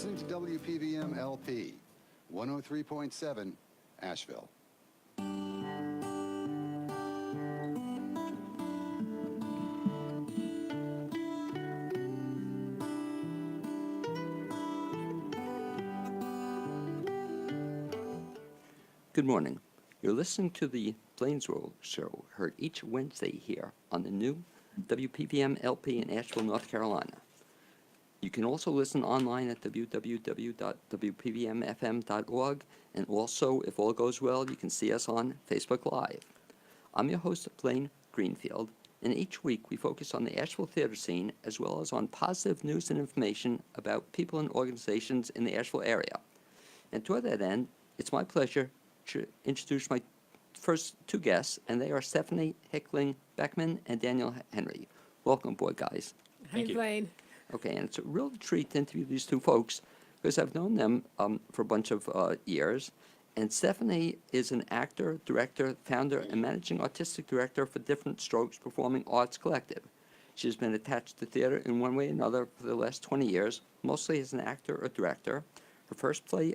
listening to WPVM LP 103.7 Asheville. Good morning. You're listening to the BLAINESWORLD show, heard each Wednesday here on the new WPVM LP in Asheville, North Carolina. You can also listen online at www.wpvmfm.org, and also, if all goes well, you can see us on Facebook Live. I'm your host, Blaine Greenfield, and each week we focus on the Asheville theater scene as well as on positive news and information about people and organizations in the Asheville area. And toward that end, it's my pleasure to introduce my first two guests, and they are Stephanie Hickling Beckman and Daniel Henry. Welcome aboard, guys. Hi, Blaine. Okay, and it's a real treat to interview these two folks because I've known them for a bunch of years. And Stephanie is an actor, director, founder, and managing artistic director for Different Strokes Performing Arts Collective. She's been attached to theater in one way or another for the last 20 years, mostly as an actor or director. Her first play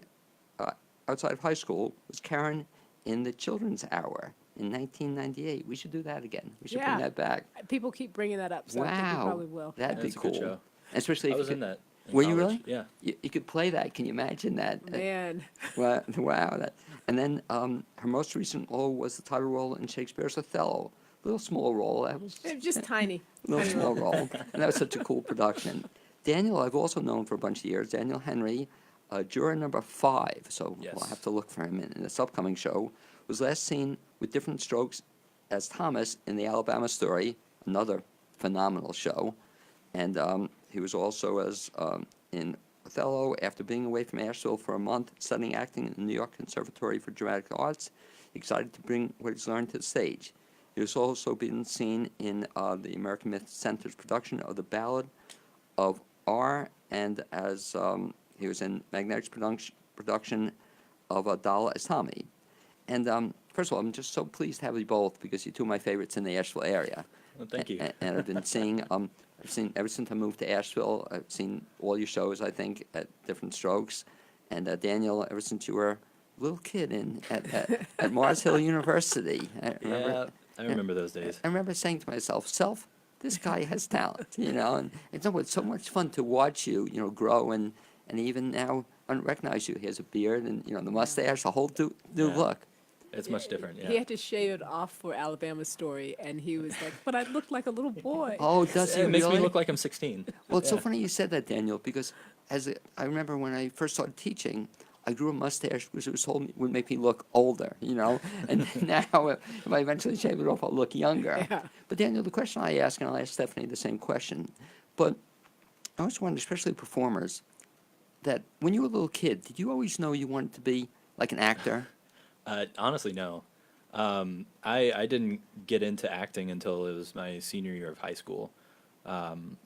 outside of high school was Karen in the Children's Hour in 1998. We should do that again. We should bring that back. People keep bringing that up, so I think we probably will. That'd be That's a cool. good show. Especially I if was you in could, that. Were you college. really? Yeah. You could play that. Can you imagine that? Man. Wow. And then her most recent role was the title role in Shakespeare's Othello. Little small role. That was Just tiny. little tiny small role. And that was such a cool production. Daniel, I've also known for a bunch of years. Daniel Henry, juror number 5, so Yes. we'll have to look for him in this upcoming show, was last seen with Different Strokes as Thomas in The Alabama Story, another phenomenal show. And he was also as in Othello after being away from Asheville for a month studying acting in the New York Conservatory for Dramatic Arts, excited to bring what he's learned to the stage. He was also been seen in the American Myth Center's production of The Ballad of R, and as he was in Magnetic's production of Dala as Tommy. And first of all, I'm just so pleased to have you both because you're two of my favorites in the Asheville area. Well, thank you. And I've been seeing, I've seen ever since I moved to Asheville, I've seen all your shows, I think, at Different Strokes. And Daniel, ever since you were a little kid at Mars Hill University. I remember those days. I remember saying to myself, this guy has talent, and it's so much fun to watch you, grow and even now I don't recognize you. He has a beard and, the mustache, a whole new look. It's much different, yeah. He had to shave it off for Alabama Story, and he was like, but I look like a little boy. Oh, does he It makes really? me look like I'm 16. Well, it's so funny you said that, Daniel, because I remember when I first started teaching, I grew a mustache because it was told me would make me look older, And now, if I eventually shave it off, I'll look younger. Yeah. But Daniel, the question I ask, and I'll ask Stephanie the same question, but I always wondered, especially performers, that when you were a little kid, did you always know you wanted to be like an actor? Honestly, no. I didn't get into acting until it was my senior year of high school.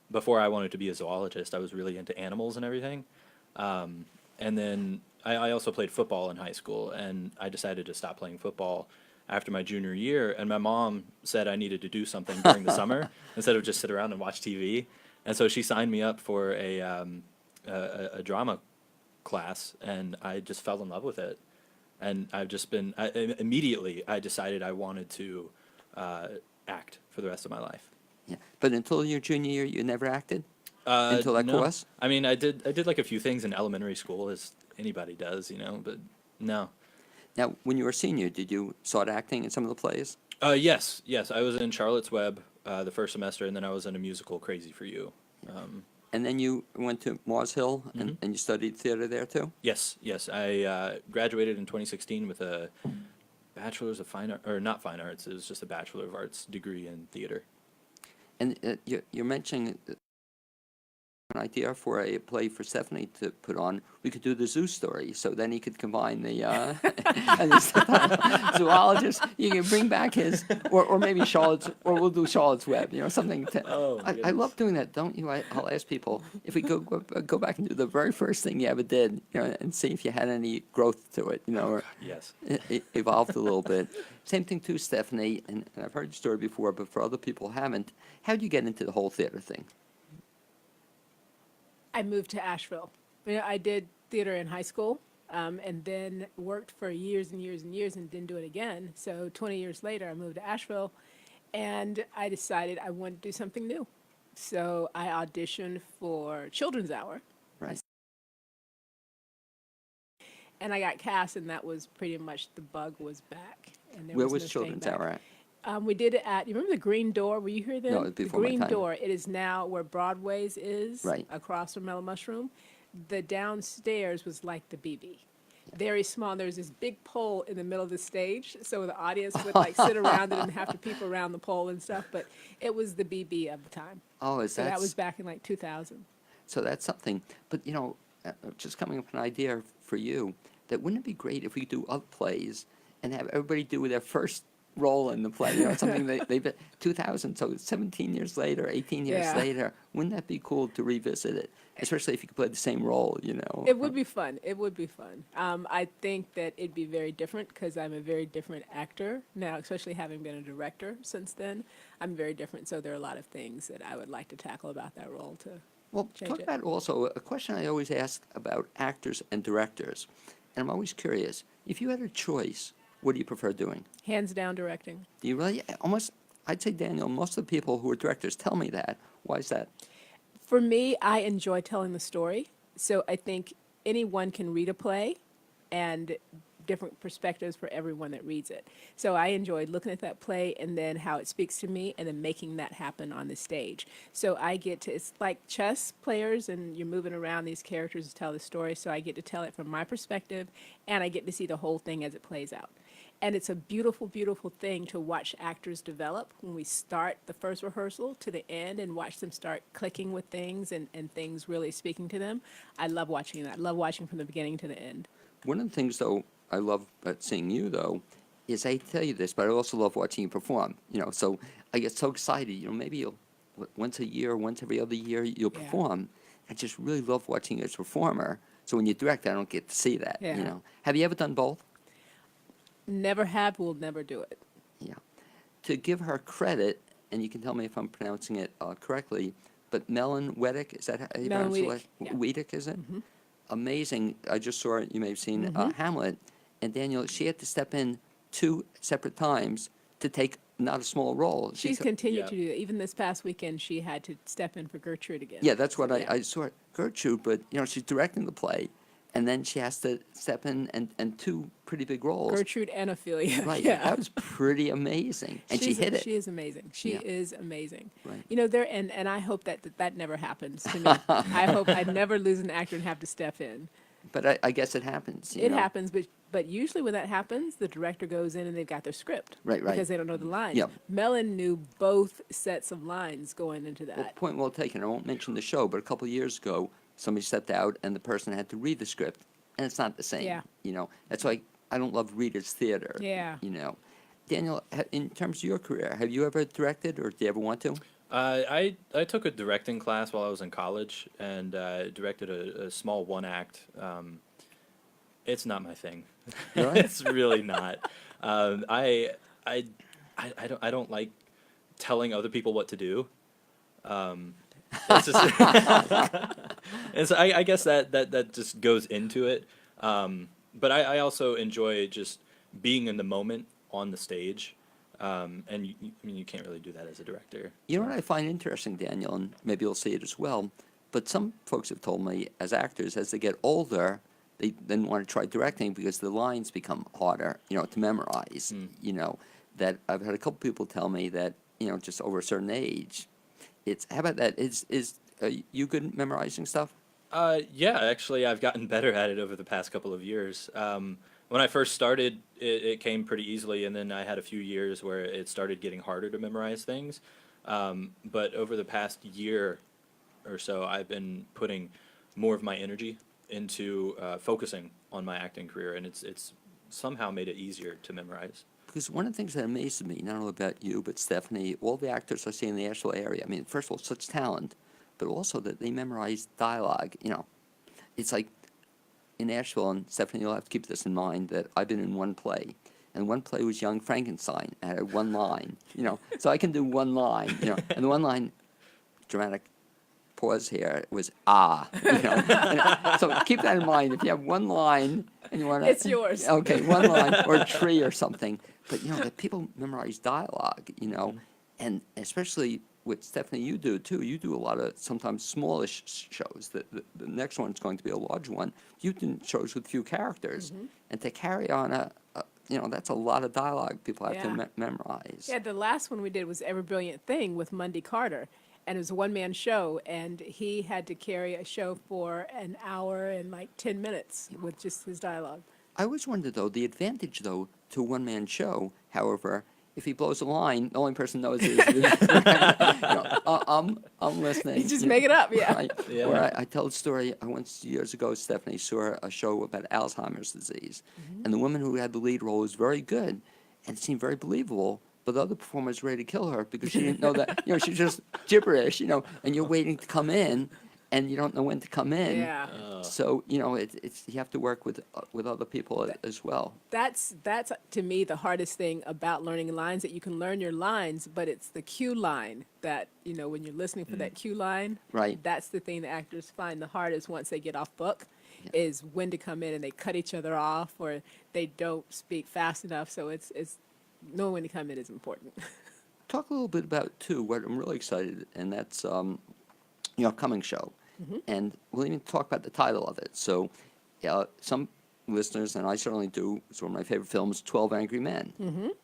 Before I wanted to be a zoologist, I was really into animals and everything. And then I also played football in high school, and I decided to stop playing football after my junior year. And my mom said I needed to do something during the summer instead of just sit around and watch TV. And so she signed me up for a drama class, and I just fell in love with it. And I've just been, immediately I decided I wanted to act for the rest of my life. Yeah. But until your junior year, you never acted? Until that No. course? I mean, I did like a few things in elementary school, as anybody does, but no. Now, when you were a senior, did you start acting in some of the plays? Yes. I was in Charlotte's Web the first semester, and then I was in a musical, Crazy for You. And then you went to Mars Hill, and you studied theater there, too? Yes. I graduated in 2016 with a bachelor's of fine art, or not fine arts. It was just a bachelor of arts degree in theater. And you're mentioning an idea for a play for Stephanie to put on. We could do the zoo story, so then he could combine the and the zoologist. You can bring back his, or maybe Charlotte's, or we'll do Charlotte's Web. Something. Oh, my I goodness. love doing that, don't you? I'll ask people if we go back and do the very first thing you ever did, and see if you had any growth to it, or Yes. it evolved a little bit. Same thing too, Stephanie, and I've heard your story before, but for other people who haven't, how did you get into the whole theater thing? I moved to Asheville. I did theater in high school, and then worked for years and years and years and didn't do it again. So 20 years later, I moved to Asheville, and I decided I wanted to do something new. So I auditioned for Children's Hour, Right. and I got cast, and that was pretty much the bug was back. And there Where was was no staying Children's back. Hour at? We did it at, you remember the Green Door? Were you here then? No, it was The before my Green time. Door, it is now where Broadway's is, Right. across from Mellow Mushroom. The downstairs was like the BB. Very small. There was this big pole in the middle of the stage, so the audience would like sit around it and have to peep around the pole and stuff. But it was the BB of the time. Oh, is So that was that back in like 2000. so? That's something. But just coming up with an idea for you. That wouldn't it be great if we could do other plays and have everybody do their first role in the play? Something they've been 2000, so 17 years later, 18 years Yeah. later. Wouldn't that be cool to revisit it? Especially if you could play the same role, It would be fun. It would be fun. I think that it'd be very different because I'm a very different actor now, especially having been a director since then. I'm very different, so there are a lot of things that I would like to tackle about that role to Well, change talk it. about also a question I always ask about actors and directors, and I'm always curious. If you had a choice, what do you prefer doing? Hands down directing. Do you really almost? I'd say, Daniel, most of the people who are directors tell me that. Why is that? For me, I enjoy telling the story. So I think anyone can read a play and different perspectives for everyone that reads it. So I enjoyed looking at that play and then how it speaks to me and then making that happen on the stage. So I get to, it's like chess players and you're moving around these characters to tell the story. So I get to tell it from my perspective and I get to see the whole thing as it plays out. And it's a beautiful, beautiful thing to watch actors develop when we start the first rehearsal to the end and watch them start clicking with things and things really speaking to them. I love watching that. I love watching from the beginning to the end. One of the things, though, I love about seeing you, though, is I tell you this, but I also love watching you perform. So I get so excited. Maybe you'll once a year, once every other year, you'll Yeah. perform. I just really love watching you as a performer. So when you direct, I don't get to see that. Yeah. Have you ever done both? Never have, will never do it. Yeah. To give her credit, and you can tell me if I'm pronouncing it correctly, but Melon Weddick, is that how you Melon pronounce it? Weddick, yeah. Weddick, is it? Amazing. I just saw it. You may have seen Hamlet. And Daniel, she had to step in 2 separate times to take not a small role. She's She- continued Yeah. to do that. Even this past weekend, she had to step in for Gertrude again. Yeah, that's what So, yeah. I saw. Gertrude, but she's directing the play, and then she has to step in and 2 pretty big roles. Gertrude and Ophelia. Right. Yeah. That was pretty amazing, and she hit it. She is amazing. She Yeah. is amazing. Right. There and I hope that never happens to me. I hope I never lose an actor and have to step in. But I guess it happens. It happens, but usually when that happens, the director goes in and they've got their script. Right, right. Because they don't know the lines. Yep. Mellon knew both sets of lines going into that. Well, point well taken. I won't mention the show, but a couple of years ago, somebody stepped out and the person had to read the script, and it's not the same. Yeah. That's why I don't love readers' theater. Yeah. Daniel, in terms of your career, have you ever directed, or do you ever want to? I took a directing class while I was in college and directed a small one-act. It's not my thing. Really? It's really not. I don't like telling other people what to do. It's just and so I guess that just goes into it. But I also enjoy just being in the moment on the stage. And you can't really do that as a director. You know what I find interesting, Daniel, and maybe you'll see it as well, but some folks have told me, as actors, as they get older, they then want to try directing because the lines become harder, to memorize. That I've had a couple people tell me that, just over a certain age, how about that? Is you good at memorizing stuff? Yeah, actually, I've gotten better at it over the past couple of years. When I first started, it came pretty easily, and then I had a few years where it started getting harder to memorize things. But over the past year or so, I've been putting more of my energy into focusing on my acting career, and it's somehow made it easier to memorize. Because one of the things that amazes me, not only about you, but Stephanie, all the actors I see in the Asheville area, I mean, first of all, such talent, but also that they memorize dialogue. It's like in Asheville, and Stephanie, you'll have to keep this in mind, that I've been in one play, and one play was Young Frankenstein, and I had one line, so I can do one line, and the one line, dramatic pause here was so keep that in mind. If you have one line and you want to, It's yours. Okay, one line or a tree or something. But that people memorize dialogue. And especially what Stephanie you do too. You do a lot of sometimes smallish shows. The next one's going to be a large one. You do shows with few characters, and to carry on that's a lot of dialogue people have to memorize. Yeah, the last one we did was Every Brilliant Thing with Mundy Carter, and it was a one-man show, and he had to carry a show for an hour and like 10 minutes with just his dialogue. I always wondered, though, the advantage, though, to a one-man show, however, if he blows a line, the only person knows is, I'm listening. You just make it up, yeah. Right? Yeah. Where I tell a story, I once, years ago, Stephanie saw a show about Alzheimer's disease, and the woman who had the lead role was very good, and it seemed very believable, but the other performers were ready to kill her because she didn't know that, she's just gibberish, and you're waiting to come in, and you don't know when to come in. Yeah. So, it's you have to work with other people as well. That's to me the hardest thing about learning lines, that you can learn your lines, but it's the cue line that, when you're listening for that cue line, Right. that's the thing that actors find the hardest once they get off book, is when to come in and they cut each other off or they don't speak fast enough. So it's knowing when to come in is important. Talk a little bit about, too, what I'm really excited, and that's upcoming show. And we'll even talk about the title of it. So some listeners, and I certainly do, it's one of my favorite films, 12 Angry Men.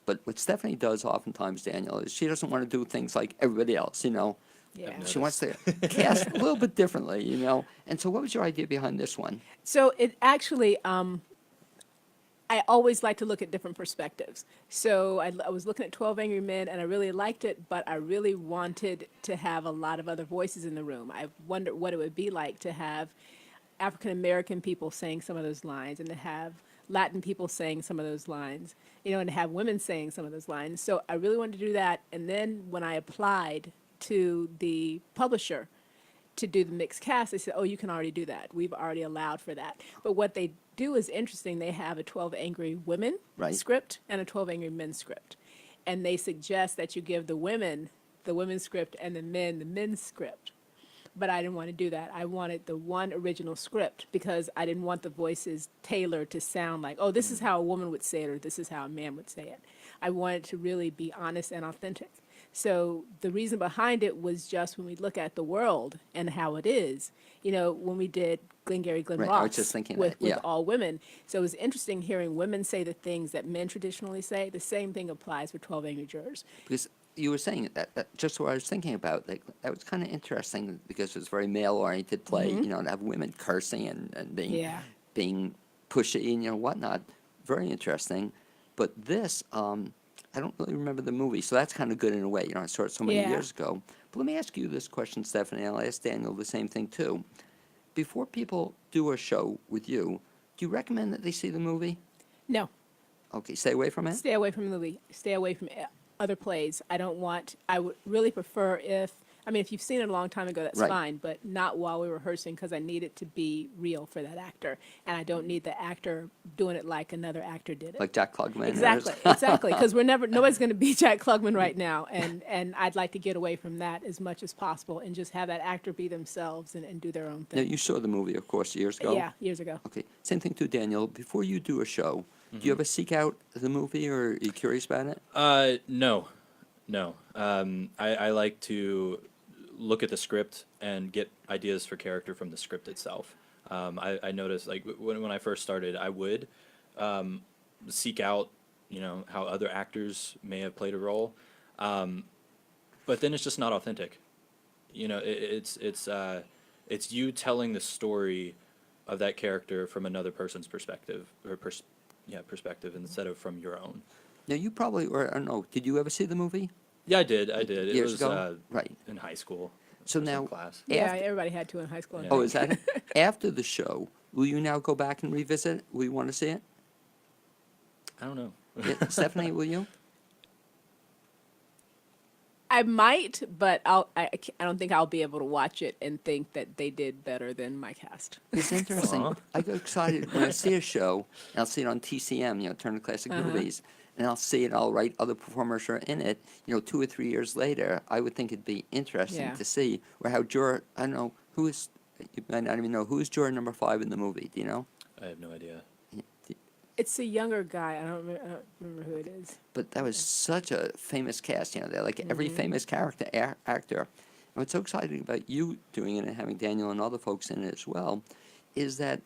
But what Stephanie does oftentimes, Daniel, is she doesn't want to do things like everybody else, Yeah. She wants to cast a little bit differently, And so what was your idea behind this one? So it actually, I always like to look at different perspectives. So I was looking at 12 Angry Men, and I really liked it, but I really wanted to have a lot of other voices in the room. I wondered what it would be like to have African-American people saying some of those lines, and to have Latin people saying some of those lines, and to have women saying some of those lines. So I really wanted to do that. And then when I applied to the publisher to do the mixed cast, they said, oh, you can already do that. We've already allowed for that. But what they do is interesting. They have a 12 Angry Women script and a 12 Angry Men script. And they suggest that you give the women the women's script and the men's script. But I didn't want to do that. I wanted the one original script because I didn't want the voices tailored to sound like, oh, this is how a woman would say it or this is how a man would say it. I wanted to really be honest and authentic. So the reason behind it was just when we look at the world and how it is, when we did Glengarry Glen Right, I was Ross just thinking with that, yeah. all women. So it was interesting hearing women say the things that men traditionally say. The same thing applies for 12 Angry Jurors. Because you were saying that just what I was thinking about. That was kind of interesting because it was a very male-oriented play, to have women cursing and being pushy and whatnot. Very interesting. But this, I don't really remember the movie, so that's kind of good in a way. I saw it so many years ago. But let me ask you this question, Stephanie, and I'll ask Daniel the same thing too. Before people do a show with you, do you recommend that they see the movie? No. Okay, stay away from it? Stay away from the movie. Stay away from other plays. I would really prefer if you've seen it a long time ago, that's Right. fine, but not while we were rehearsing because I need it to be real for that actor. And I don't need the actor doing it like another actor did it. Like Jack Klugman? Exactly. Because nobody's going to be Jack Klugman right now. And I'd like to get away from that as much as possible and just have that actor be themselves and do their own Now, thing. you saw the movie, of course, years ago? Yeah, years ago. Okay, same thing too, Daniel. Before you do a show, do you ever seek out the movie or are you curious about it? No. I like to look at the script and get ideas for character from the script itself. I noticed, like, when I first started, I would seek out, how other actors may have played a role. But then it's just not authentic. It's you telling the story of that character from another person's perspective, or perspective instead of from your own. Now, you probably, or I don't know, did you ever see the movie? Yeah, I did. It Years was ago? Right. in high school. So It was in now, class. Yeah, after- everybody had to in high school. Yeah. Oh, is that it? After the show, will you now go back and revisit it? Will you want to see it? I don't know. Yeah, Stephanie, will you? I might, but I don't think I'll be able to watch it and think that they did better than my cast. It's interesting. Aw. I get excited when I see a show, and I'll see it on TCM, Turner Classic Movies, and I'll see it, I'll write other performers are in it, 2 or 3 years later, I would think it'd be interesting Yeah. to see, or how juror, I don't know, who is, you might not even know, who's juror number 5 in the movie, do you know? I have no idea. It's a younger guy. I don't remember who it is. But that was such a famous cast, they're like every famous character, actor. And what's so exciting about you doing it and having Daniel and other folks in it as well, is that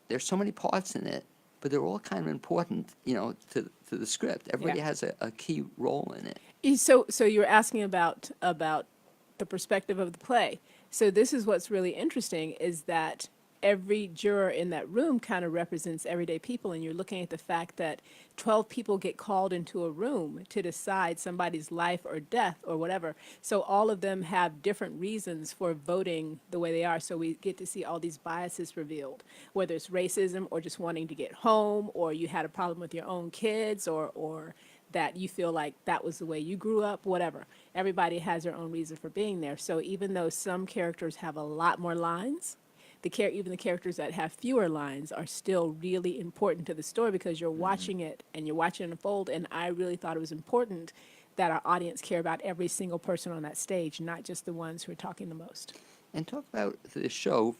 there's so many parts in it, but they're all kind of important, to the script. Everybody Yeah. has a key role in it. So you're asking about the perspective of the play. So this is what's really interesting is that every juror in that room kind of represents everyday people, and you're looking at the fact that 12 people get called into a room to decide somebody's life or death or whatever. So all of them have different reasons for voting the way they are. So we get to see all these biases revealed, whether it's racism or just wanting to get home, or you had a problem with your own kids, or that you feel like that was the way you grew up, whatever. Everybody has their own reason for being there. So even though some characters have a lot more lines, even the characters that have fewer lines are still really important to the story, because you're watching it and you're watching it unfold. And I really thought it was important that our audience care about every single person on that stage, not just the ones who are talking the most. And talk about the show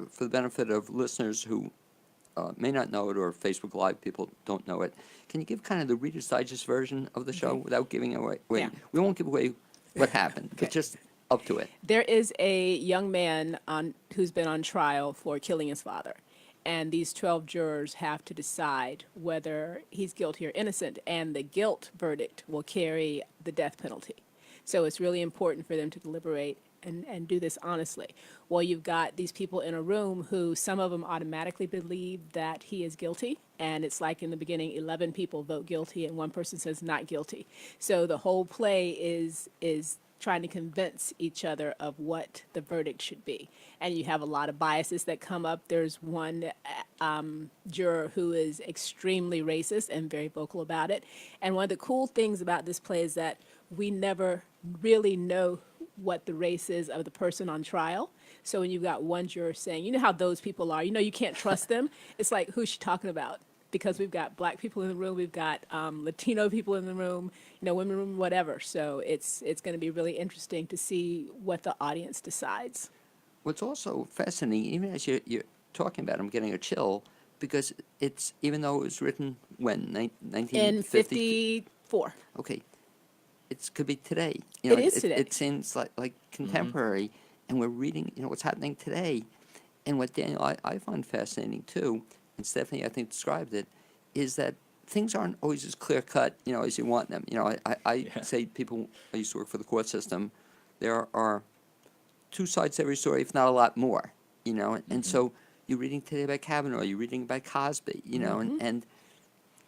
for the benefit of listeners who may not know it, or Facebook Live people don't know it. Can you give kind of the Reader's Digest version of the show without giving away? Yeah. We won't give away what happened, Okay. but just up to it. There is a young man who's been on trial for killing his father. And these 12 jurors have to decide whether he's guilty or innocent. And the guilt verdict will carry the death penalty. So it's really important for them to deliberate and do this honestly. Well, you've got these people in a room who some of them automatically believe that he is guilty. And it's like in the beginning, 11 people vote guilty and one person says not guilty. So the whole play is trying to convince each other of what the verdict should be. And you have a lot of biases that come up. There's one juror who is extremely racist and very vocal about it. And one of the cool things about this play is that we never really know what the race is of the person on trial. So when you've got one juror saying, you know how those people are, you can't trust them. It's like, who's she talking about? Because we've got black people in the room, we've got Latino people in the room, women in the room, whatever. So it's going to be really interesting to see what the audience decides. What's also fascinating, even as you're talking about it, I'm getting a chill, because it's, even though it was written when, 1950? In 54. Okay. It could be today. It is today. It seems like contemporary, and we're reading, what's happening today. And what Daniel, I find fascinating too, and Stephanie, I think, described it, is that things aren't always as clear-cut, as you want them. I say people, I used to work for the court system, there are two sides to every story, if not a lot more, and so you're reading today about Kavanaugh, you're reading about Cosby, and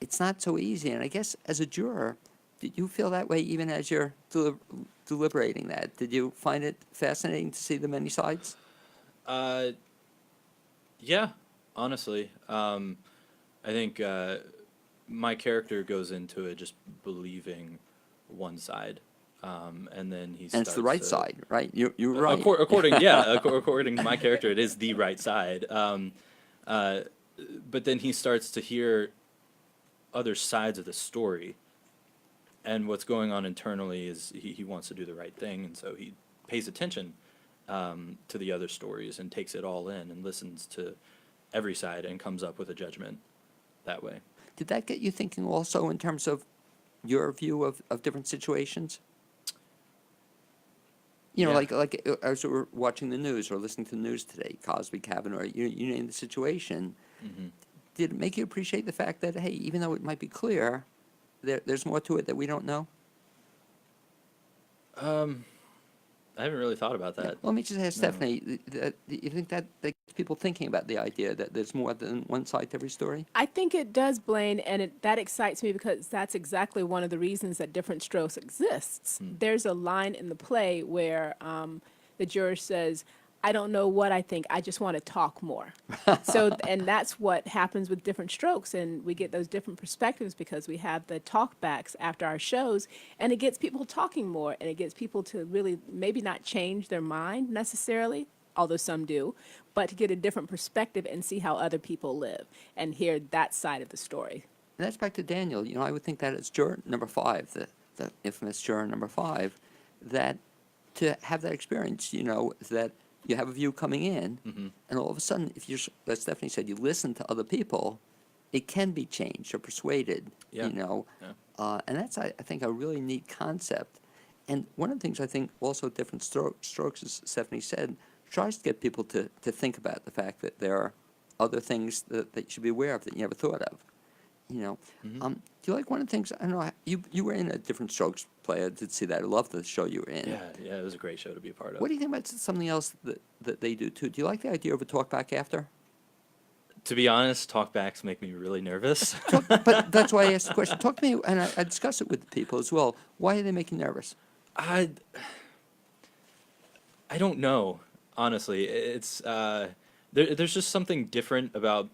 it's not so easy. And I guess as a juror, did you feel that way even as you're deliberating that? Did you find it fascinating to see the many sides? Yeah, honestly. I think my character goes into it just believing one side, and then he starts. And it's the right side, right? You're right. According to my character, it is the right side. But then he starts to hear other sides of the story, and what's going on internally is he wants to do the right thing, and so he pays attention to the other stories and takes it all in and listens to every side and comes up with a judgment that way. Did that get you thinking also in terms of your view of different situations? Yeah. Like as we're watching the news or listening to the news today, Cosby, Kavanaugh, you name the situation. Mm-hmm. Did it make you appreciate the fact that, hey, even though it might be clear, there's more to it that we don't know? I haven't really thought about that. Well, let me just ask Stephanie, do you think that gets people thinking about the idea that there's more than one side to every story? I think it does, Blaine, and that excites me because that's exactly one of the reasons that Different Strokes exists. There's a line in the play where the juror says, I don't know what I think, I just want to talk more. And that's what happens with Different Strokes, and we get those different perspectives because we have the talkbacks after our shows, and it gets people talking more, and it gets people to really maybe not change their mind necessarily, although some do, but to get a different perspective and see how other people live and hear that side of the story. that's back to Daniel. You know, I would think that it's juror number 5, the infamous juror number 5, that to have that experience, you know, that you have a view coming in, and all of a sudden, if you, as Stephanie said, you listen to other people, it can be changed or persuaded, Yeah. you know. Yeah. And that's, I think, a really neat concept. And one of the things I think also different strokes, as Stephanie said, tries to get people to think about the fact that there are other things that you should be aware of that you never thought of. You know, do you like one of the things? I don't know. You were in a Different Strokes play. I did see that. I love the show you were in. Yeah, it was a great show to be a part of. What do you think about something else that they do too? Do you like the idea of a talk back after? To be honest, talkbacks make me really nervous. But that's why I asked the question. Talk to me, and I discuss it with the people as well. Why are they making you nervous? I don't know, honestly. It's there's just something different about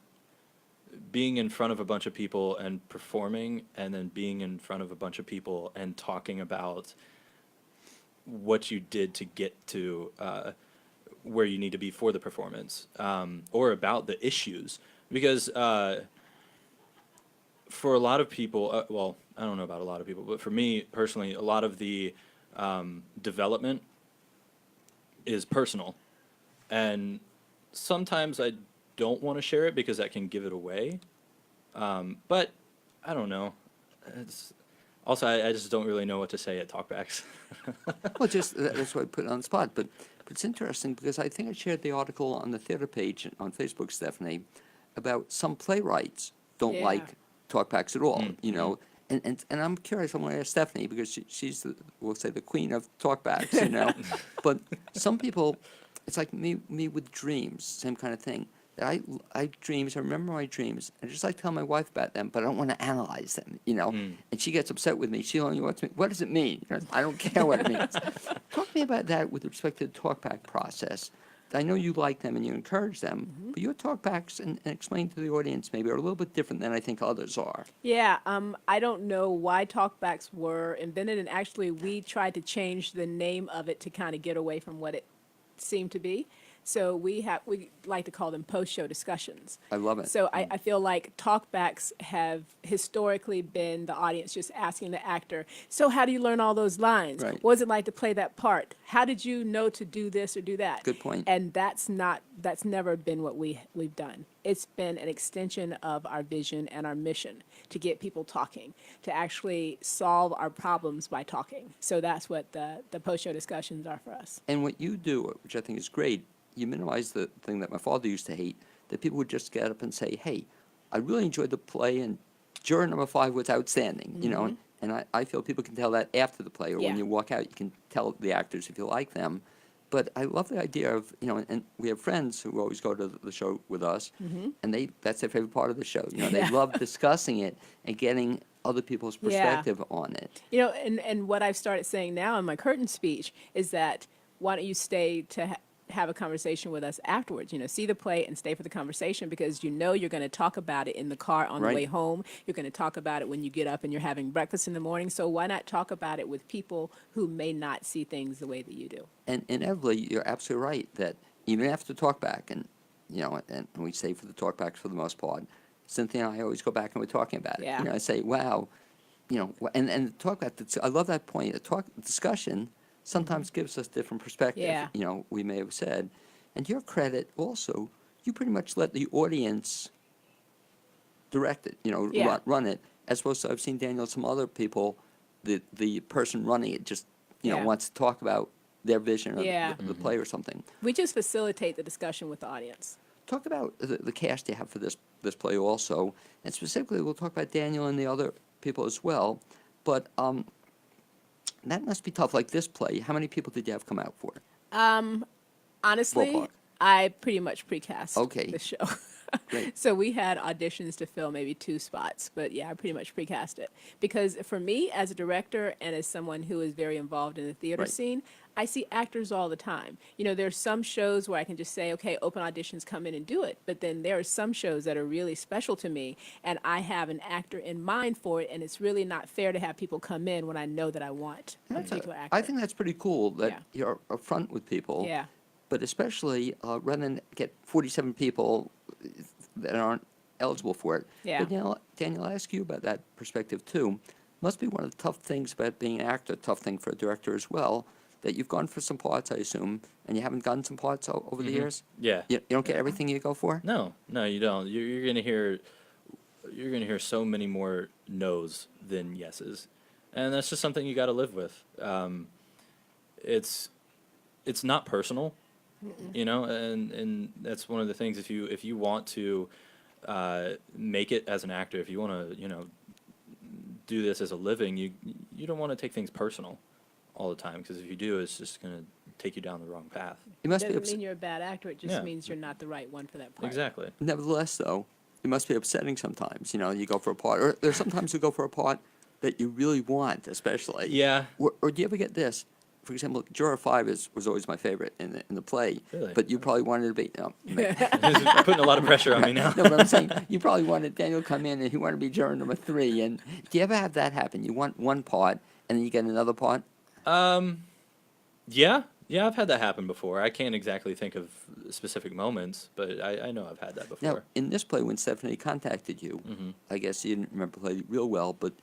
being in front of a bunch of people and performing, and then being in front of a bunch of people and talking about what you did to get to where you need to be for the performance, or about the issues. Because for a lot of people, well, I don't know about a lot of people, but for me personally, a lot of the development is personal. And sometimes I don't want to share it because that can give it away. But I don't know. Also, I just don't really know what to say at talkbacks. Well, just that's why I put it on the spot. But it's interesting because I think I shared the article on the theater page on Facebook, Stephanie, about some playwrights don't Yeah. like talkbacks at all. You know, and I'm curious. I'm going to ask Stephanie because she's we'll say the queen of talkbacks. You know, but some people, it's like me with dreams, same kind of thing. That I dreams, I remember my dreams, and I just like to tell my wife about them, but I don't want to analyze them, you know. And she gets upset with me. She only wants me, what does it mean? You know, I don't care what it means. Talk to me about that with respect to the talkback process. I know you like them and you encourage them, but your talkbacks, and explain to the audience maybe, are a little bit different than I think others are. Yeah, I don't know why talkbacks were invented, and actually we tried to change the name of it to kind of get away from what it seemed to be. So we like to call them post-show discussions. I love it. So I feel like talkbacks have historically been the audience just asking the actor, so how do you learn all those lines? Right. What was it like to play that part? How did you know to do this or do that? Good point. And that's never been what we've done. It's been an extension of our vision and our mission to get people talking, to actually solve our problems by talking. So that's what the post-show discussions are for us. And what you do, which I think is great, you minimize the thing that my father used to hate, that people would just get up and say, hey, I really enjoyed the play, and juror number 5 was outstanding, you know, and I feel people can tell that after the play, or Yeah. when you walk out, you can tell the actors if you like them. But I love the idea of, you know, and we have friends who always go to the show with us, and that's their favorite part of the show. You know, they Yeah. love discussing it and getting other people's Yeah. perspective on it. You know, and what I've started saying now in my curtain speech is that why don't you stay to have a conversation with us afterwards? You know, see the play and stay for the conversation, because you know you're going to talk about it in the car on Right. the way home. You're going to talk about it when you get up and you're having breakfast in the morning. So why not talk about it with people who may not see things the way that you do? And inevitably, you're absolutely right that even after talkback, and you know, and we stay for the talkbacks for the most part, Cynthia and I always go back and we're talking about it. Yeah. You know, I say, wow, you know, and talkback. I love that point. A discussion sometimes gives us different perspective. Yeah. You know, we may have said, and your credit also, you pretty much let the audience direct it. You know, Yeah. run it. As opposed to, I've seen Daniel, some other people, the person running it just Yeah. wants to talk about their vision of Yeah. the play or something. We just facilitate the discussion with the audience. Talk about the cast you have for this play also, and specifically we'll talk about Daniel and the other people as well. But that must be tough. Like this play, how many people did you have come out for it? Honestly, Ballpark. I pretty much precast Okay. the show. Great. So we had auditions to fill maybe 2 spots, but yeah, I pretty much precast it. Because for me, as a director and as someone who is very involved in the theater Right. scene, I see actors all the time. You know, there's some shows where I can just say, okay, open auditions, come in and do it. But then there are some shows that are really special to me, and I have an actor in mind for it, and it's really not fair to have people come in when I know that I want a particular actor. I think that's pretty cool that Yeah. you're upfront with people. Yeah. But especially rather than get 47 people that aren't eligible for it. Yeah. But Daniel, I ask you about that perspective too. Must be one of the tough things about being an actor, tough thing for a director as well, that you've gone for some parts, I assume, and you haven't gotten some parts over the years? Yeah. You don't get everything you go for? No, you don't. You're gonna hear so many more no's than yeses, and that's just something you got to live with. It's not personal, and that's one of the things. If you want to make it as an actor, if you want to do this as a living, you don't want to take things personal all the time, because if you do, it's just going to take you down the wrong path. You must Doesn't be mean you're a bad actor. It just Yeah. means you're not the right one for that part. Exactly. Nevertheless, though, it must be upsetting sometimes. You go for a part, or there's sometimes you go for a part that you really want, especially. Yeah. Or do you ever get this? For example, Juror 5 was always my favorite in the play. Really? But you probably wanted to be. No, You're putting a lot of pressure on me now. no, but I'm saying you probably wanted Daniel to come in and he wanted to be juror number 3. And do you ever have that happen? You want one part and then you get another part? Yeah, I've had that happen before. I can't exactly think of specific moments, but I know I've had that before. Now, in this play, when Stephanie contacted you, I guess you didn't remember the play real well, but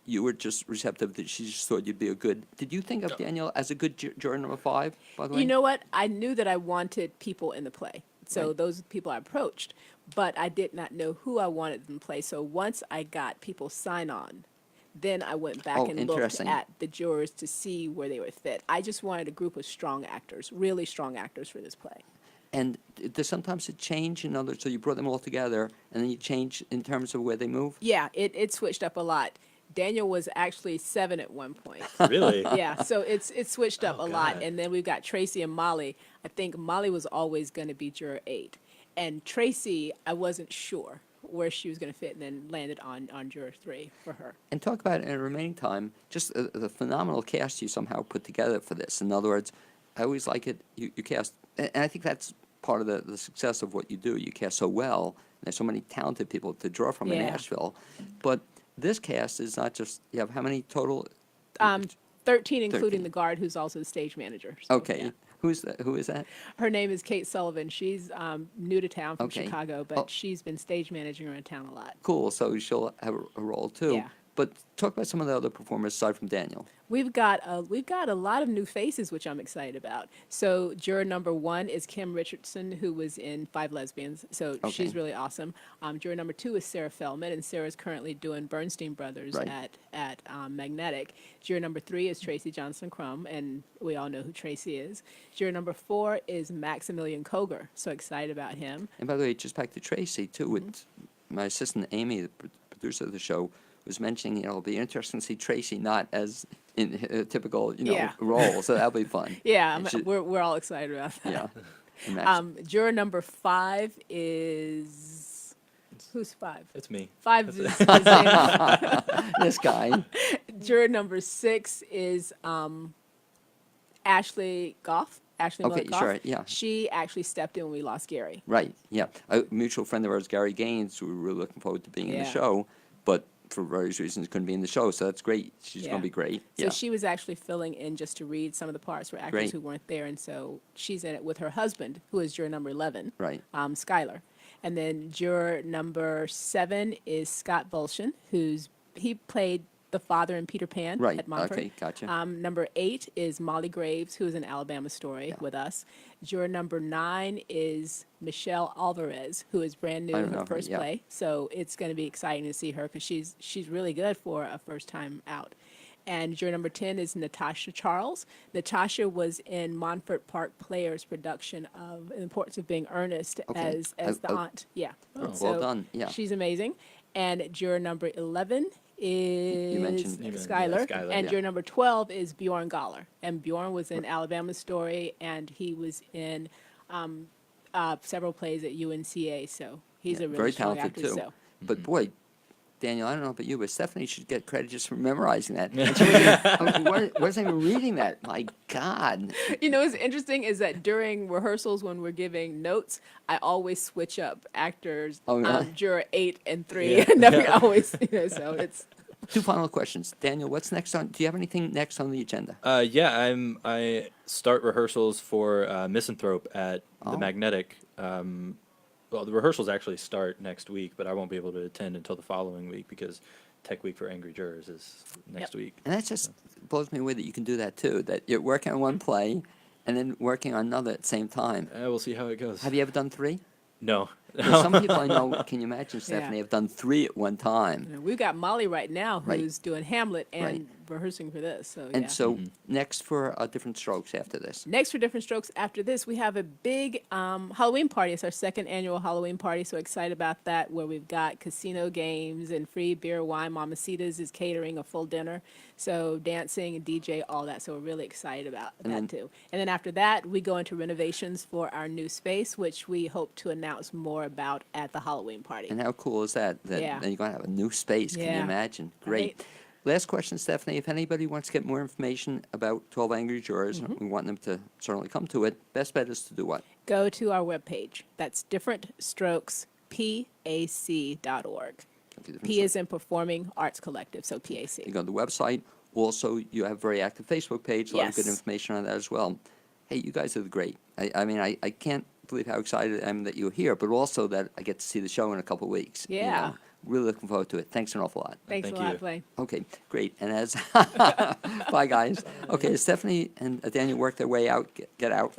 you were just receptive that she just thought you'd be a good. Did you think of Daniel as a good juror number 5, by the way? You know what? I knew that I wanted people in the play. So Right. those are the people I approached. But I did not know who I wanted in the play. So once I got people sign on, then I went back Oh, and looked interesting. at the jurors to see where they would fit. I just wanted a group of strong actors, really strong actors for this play. And does sometimes it change? In other, so you brought them all together, and then you change in terms of where they move? Yeah, it switched up a lot. Daniel was actually 7 at one point. Really? Yeah, so it's switched up Oh, a lot. God. And then we've got Tracy and Molly. I think Molly was always going to be juror 8. And Tracy, I wasn't sure where she was going to fit, and then landed on juror 3 for her. And talk about, in the remaining time, just the phenomenal cast you somehow put together for this. In other words, I always like it, you cast, and I think that's part of the success of what you do. You cast so well, and there's so many talented people to draw from in Yeah. Nashville. But this cast is not just, you have how many total? 13, including 13. the guard, who's also the stage manager. So, Okay. yeah. Who is that? Her name is Kate Sullivan. She's new to town from Okay. Chicago, but Oh. she's been stage managing around town a lot. Cool, so she'll have a role too. Yeah. But talk about some of the other performers aside from Daniel. We've got a lot of new faces, which I'm excited about. So juror number 1 is Kim Richardson, who was in 5 Lesbians. So she's Okay. really awesome. Juror number 2 is Sarah Feldman, and Sarah's currently doing Bernstein Brothers Right. at Magnetic. Juror number 3 is Tracy Johnson Crum, and we all know who Tracy is. Juror number 4 is Maximilian Koger. So excited about him. And by the way, just back to Tracy too, Mm-hmm. with my assistant Amy, the producer of the show, was mentioning, it'll be interesting to see Tracy not as in a typical, Yeah. role, so that'll be fun. Yeah, And she- we're all excited about that. yeah. And Max- Juror number 5 is who's 5? It's me. 5 is Dana. this guy, Juror number 6 is Ashley Goff. Ashley Okay, Goff. sure, yeah. She actually stepped in when we lost Gary. right? Yeah, a mutual friend of ours, Gary Gaines, who we were looking forward to being in the Yeah. show, but for various reasons couldn't be in the show. So that's great. She's Yeah. going to be great. So Yeah. she was actually filling in just to read some of the parts for actors Great. who weren't there, and so she's in it with her husband, who is juror number 11, Right. Skylar. And then juror number 7 is Scott Bulshin, he played the father in Peter Pan Right, at Montfort. okay, gotcha. Number 8 is Molly Graves, who is in Alabama Story with us. Juror number 9 is Michelle Alvarez, who is brand new I in don't know her her, first yeah. play. So it's going to be exciting to see her because she's really good for a first time out. And juror number 10 is Natasha Charles. Natasha was in Montfort Park Players' production of The Importance of Being Earnest Okay. as the I- aunt. Yeah. Oh. Well done, yeah. She's amazing. And juror number 11 is mentioned- You mentioned, Skylar. Skylar, And yeah. juror number 12 is Bjorn Galler. And Bjorn was in Alabama Story, and he was in several plays at UNCA. So he's Yeah, a really very strong talented actor. too. So. But boy, Daniel, I don't know about you, but Stephanie should get credit just for memorizing that. And she wasn't even reading that. My God. You know what's interesting is that during rehearsals when we're giving notes, I always switch up actors, Oh, really? juror 8 and 3. Yeah. And never always, so it's. 2 final questions. Daniel, what's next on? Do you have anything next on the agenda? Yeah, I start rehearsals for Misanthrope at Oh. the Magnetic well, the rehearsals actually start next week, but I won't be able to attend until the following week because Tech Week for Angry Jurors is next week. And that just blows me away that you can do that too, that you're working on one play and then working on another at the same time. We'll see how it goes. Have you ever done 3? No. Well, some people I know, can you imagine, Stephanie, have done 3 at one time. And we've got Molly right now Right. who's doing Hamlet and Right. rehearsing for this. So And yeah. so next for Different Strokes after this. Next for Different Strokes after this, we have a big Halloween party. It's our 2nd annual Halloween party, so excited about that, where we've got casino games and free beer, wine. Mamacita's is catering a full dinner, so dancing and DJ, all that. So we're really excited about that too. And then after that, we go into renovations for our new space, which we hope to announce more about at the Halloween party. And how cool is that? That Yeah. you're going to have a new space. Can you Yeah. imagine? Great. Right. Last question, Stephanie. If anybody wants to get more information about 12 Angry Jurors, Mm-hmm. we want them to certainly come to it. Best bet is to do what? Go to our webpage. That's differentstrokespac.org. P is in Performing Arts Collective, so PAC. You go to the website. Also, you have a very active Facebook page. A lot of good Yes. information on that as well. Hey, you guys are great. I mean, I can't believe how excited I am that you're here, but also that I get to see the show in a couple of weeks. you Yeah. know. Really looking forward to it. Thanks an awful lot. Thanks Thank a lot, you. Blaine. Okay, great. And as bye guys. Okay, as Stephanie and Daniel work their way out, get out.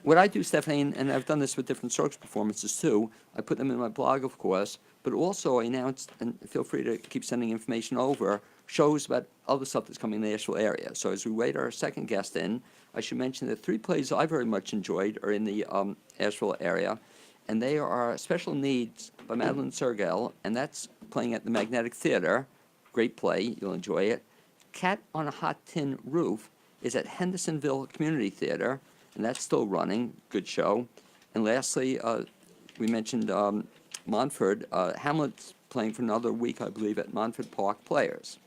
What I do, Stephanie, and I've done this with Different Strokes performances too. I put them in my blog, of course, but also I announce, and feel free to keep sending information over, shows about other stuff that's coming in the Asheville area. So as we wait our second guest in, I should mention that 3 plays I very much enjoyed are in the Asheville area. And they are Special Needs by Madeline Sergel, and that's playing at the Magnetic Theater. Great play, you'll enjoy it. Cat on a Hot Tin Roof is at Hendersonville Community Theater, and that's still running, good show. And lastly, we mentioned Montford. Hamlet's playing for another week, I believe, at Montford Park Players.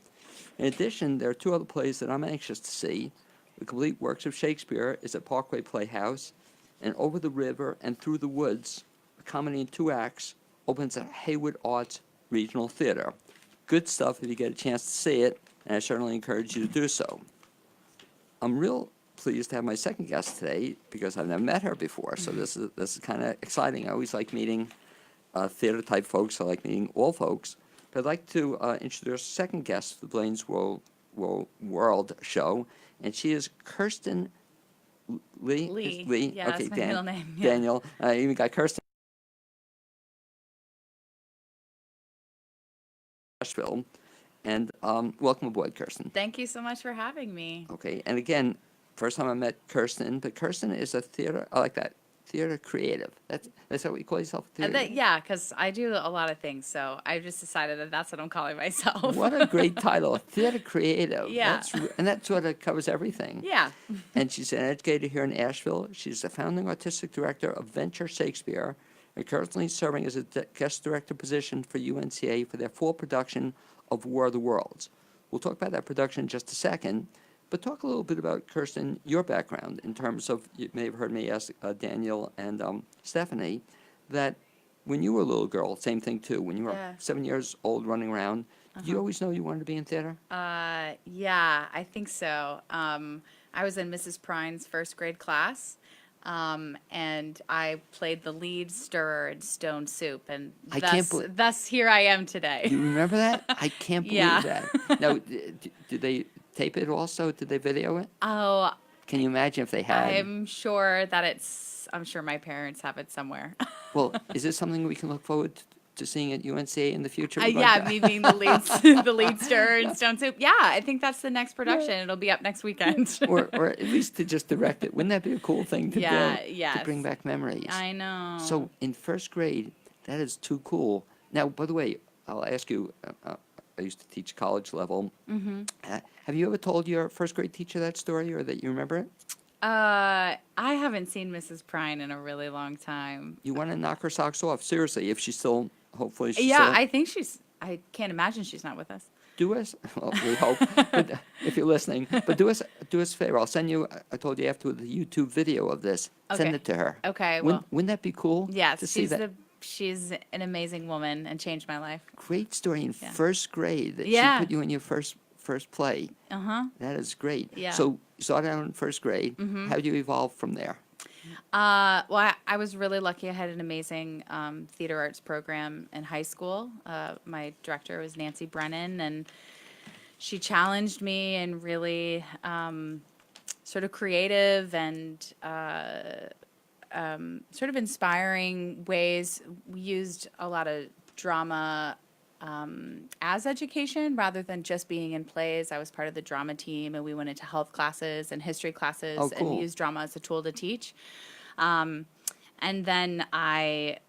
In addition, there are 2 other plays that I'm anxious to see. The Complete Works of Shakespeare is at Parkway Playhouse, and Over the River and Through the Woods, a comedy in 2 acts, opens at Hayward Arts Regional Theater. Good stuff if you get a chance to see it, and I certainly encourage you to do so. I'm real pleased to have my second guest today because I've never met her before, so this is kind of exciting. I always like meeting theater-type folks. I like meeting all folks. But I'd like to introduce our second guest to the Blaine's World show, and she is Kirsten Leigh. Leigh. Leigh. Yeah, Okay, that's my middle name, yeah. Daniel. You got Kirsten. Asheville, and welcome aboard, Kirsten. Thank you so much for having me. Okay, and again, first time I met Kirsten, but Kirsten is a theater. I like that. Theater creative. That's how you call yourself. Theater. Yeah, because I do a lot of things, so I've just decided that that's what I'm calling myself. What a great title, theater creative. Yeah. And that sort of covers everything. Yeah. And she's an educator here in Asheville. She's the founding artistic director of Venture Shakespeare, and currently serving as a guest director position for UNCA for their fall production of War of the Worlds. We'll talk about that production in just a second, but talk a little bit about, Kirsten, your background in terms of, you may have heard me ask Daniel and Stephanie, that when you were a little girl, same thing too, when you were Yeah. 7 years old running around, did you always know you wanted to be in theater? Yeah, I think so. I was in Mrs. Prine's first grade class, and I played the lead stirrer in Stone Soup, and I can't thus here I am today. You remember that? I can't believe Yeah. that. Now, did they tape it also? Did they video it? Oh, Can you imagine if they had? I'm sure that I'm sure my parents have it somewhere. Well, is this something we can look forward to seeing at UNCA in the future? We're going Yeah, to- me being the lead, the lead stirrer in Stone Soup. Yeah, I think that's the next production. It'll be up next weekend. or at least to just direct it. Wouldn't that be a cool thing to Yeah, do? To yes. bring back memories. I know. So in first grade, that is too cool. Now, by the way, I'll ask you, I used to teach college level. Mm-hmm. Have you ever told your first grade teacher that story or that you remember it? I haven't seen Mrs. Prine in a really long time. You want to knock her socks off, seriously, if she's still, hopefully she's Yeah, still. I think I can't imagine she's not with us. Do us, well, we hope, but if you're listening, but do us a favor. I'll send you, I told you after the YouTube video of this, send Okay. it to her. Okay, Wouldn't that be cool? Yes, to see that she's an amazing woman and changed my life. great story in Yeah. first grade that Yeah. she put you in your first play. Uh-huh. That is great. Yeah. So you started out in first grade. How did you evolve from there? Well, I was really lucky. I had an amazing theater arts program in high school. My director was Nancy Brennan, and she challenged me in really sort of creative and sort of inspiring ways. We used a lot of drama as education rather than just being in plays. I was part of the drama team, and we went into health classes and history classes Oh, cool. and used drama as a tool to teach. And then I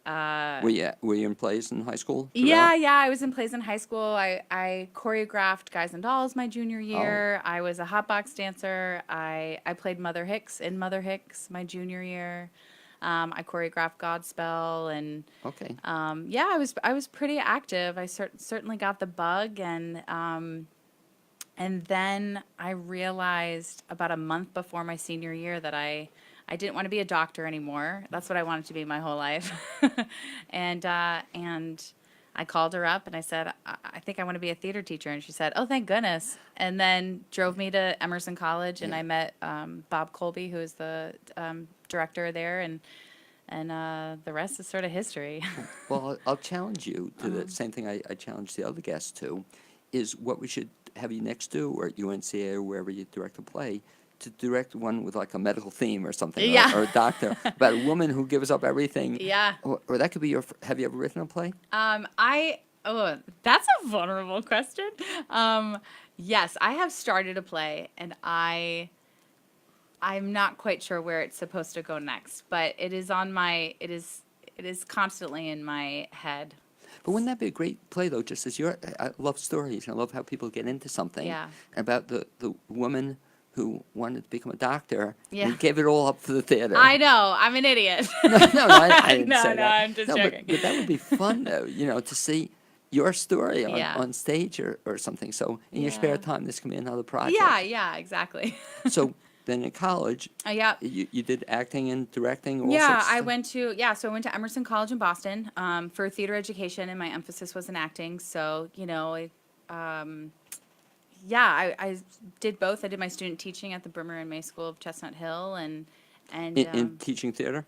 Were you in plays in high school? yeah, throughout? yeah, I was in plays in high school. I choreographed Guys and Dolls my junior year. I was a hot box dancer. I played Mother Hicks in Mother Hicks my junior year. I choreographed Godspell, and Okay. yeah, I was pretty active. I certainly got the bug, and then I realized about a month before my senior year that I didn't want to be a doctor anymore. That's what I wanted to be my whole life. and I called her up and I said, I think I want to be a theater teacher. And she said, oh, thank goodness. And then drove me to Emerson College, and Yeah. I met Bob Colby, who is the director there, and the rest is sort of history. Well, I'll challenge you to the same thing I challenged the other guests to, is what we should have you next do, or at UNCA or wherever you direct a play, to direct one with like a medical theme or something, Yeah. or a doctor, about a woman who gives up everything. Yeah. Or that could be your, have you ever written a play? That's a vulnerable question. Yes, I have started a play, and I'm not quite sure where it's supposed to go next, but it is it is constantly in my head. But wouldn't that be a great play, though, just as I love stories, and I love how people get into something. Yeah. About the woman who wanted to become a doctor, Yeah. and gave it all up for the theater. I know, I'm an idiot. No, I didn't No, say no, that. I'm just No, joking. But that would be fun, though, to see your story Yeah. on stage or something. So in your spare Yeah. time, this can be another project. Yeah, exactly. So then in college, Yeah. you did acting and directing. All Yeah, sorts of I stuff? went to so I went to Emerson College in Boston for theater education, and my emphasis was in acting. So I did both. I did my student teaching at the Brimmer and May School of Chestnut Hill, and In teaching theater?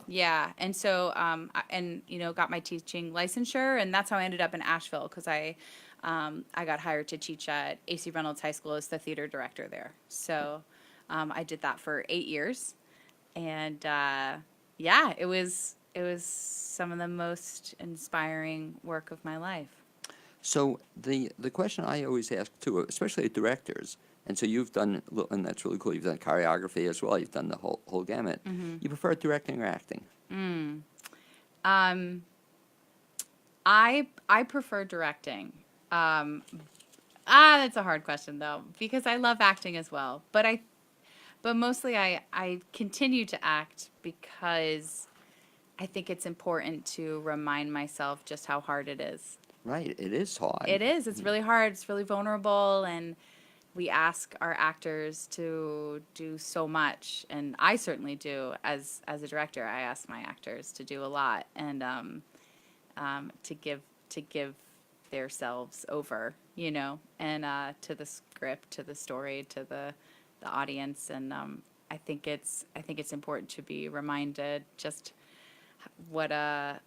yeah, and so got my teaching licensure, and that's how I ended up in Asheville, because I got hired to teach at AC Reynolds High School as the theater director there. So I did that for 8 years, and it was some of the most inspiring work of my life. So the question I always ask too, especially directors, and so you've done, and that's really cool. You've done choreography as well. You've done the whole gamut. Mm-hmm. You prefer directing or acting? I prefer directing. That's a hard question though, because I love acting as well. But mostly I continue to act because I think it's important to remind myself just how hard it is. Right, it is hard. It is. It's really hard. It's really vulnerable, and we ask our actors to do so much, and I certainly do as a director. I ask my actors to do a lot, and to give themselves over, and to the script, to the story, to the audience, and I think it's important to be reminded just what a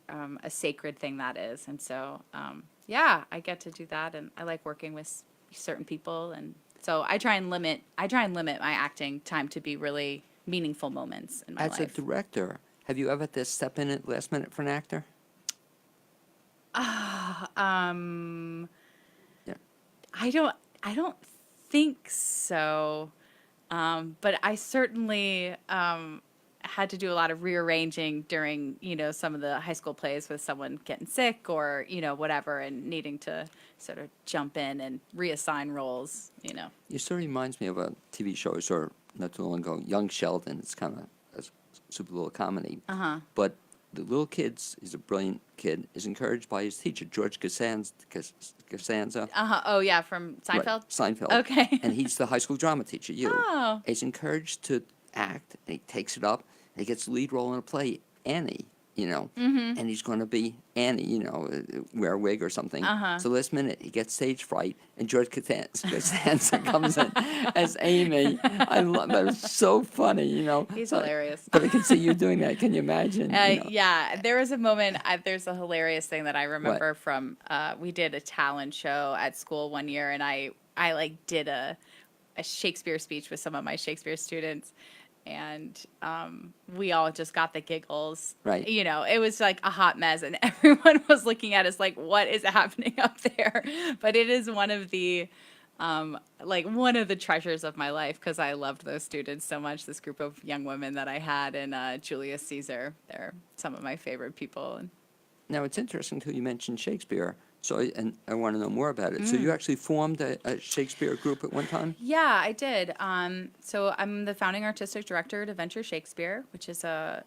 sacred thing that is. And so I get to do that, and I like working with certain people, and so I try and limit my acting time to be really meaningful moments in my As life. a director, have you ever had to step in at last minute for an actor? Yeah. I don't think so, but I certainly had to do a lot of rearranging during some of the high school plays with someone getting sick or whatever, and needing to sort of jump in and reassign roles. Your story reminds me of a TV show I saw not too long ago, Young Sheldon. It's kind of a super little comedy. But the little kid, he's a brilliant kid, is encouraged by his teacher, George Costanza. Oh yeah, from Seinfeld. Right, Seinfeld. Okay. And he's the high school drama teacher, you. Oh. He's encouraged to act, and he takes it up, and he gets the lead role in a play, Annie. and he's going to be Annie, wear a wig or something. So last minute, he gets stage fright, and George Costanza comes in as Amy. I love that. It's so funny, He's hilarious. But I can see you doing that. Can you imagine? Yeah, there was a moment, there's a hilarious thing that I remember from, we did a talent show at school one year, and I like did a Shakespeare speech with some of my Shakespeare students. And we all just got the giggles. Right. It was like a hot mess, and everyone was looking at us like, what is happening up there? But it is one of the, one of the treasures of my life, because I loved those students so much, this group of young women that I had in Julius Caesar. They're some of my favorite people. Now, it's interesting, too, you mentioned Shakespeare. So, and I want to know more about it. So you actually formed a Shakespeare group at one time? Yeah, I did. So I'm the founding artistic director at Adventure Shakespeare, which is a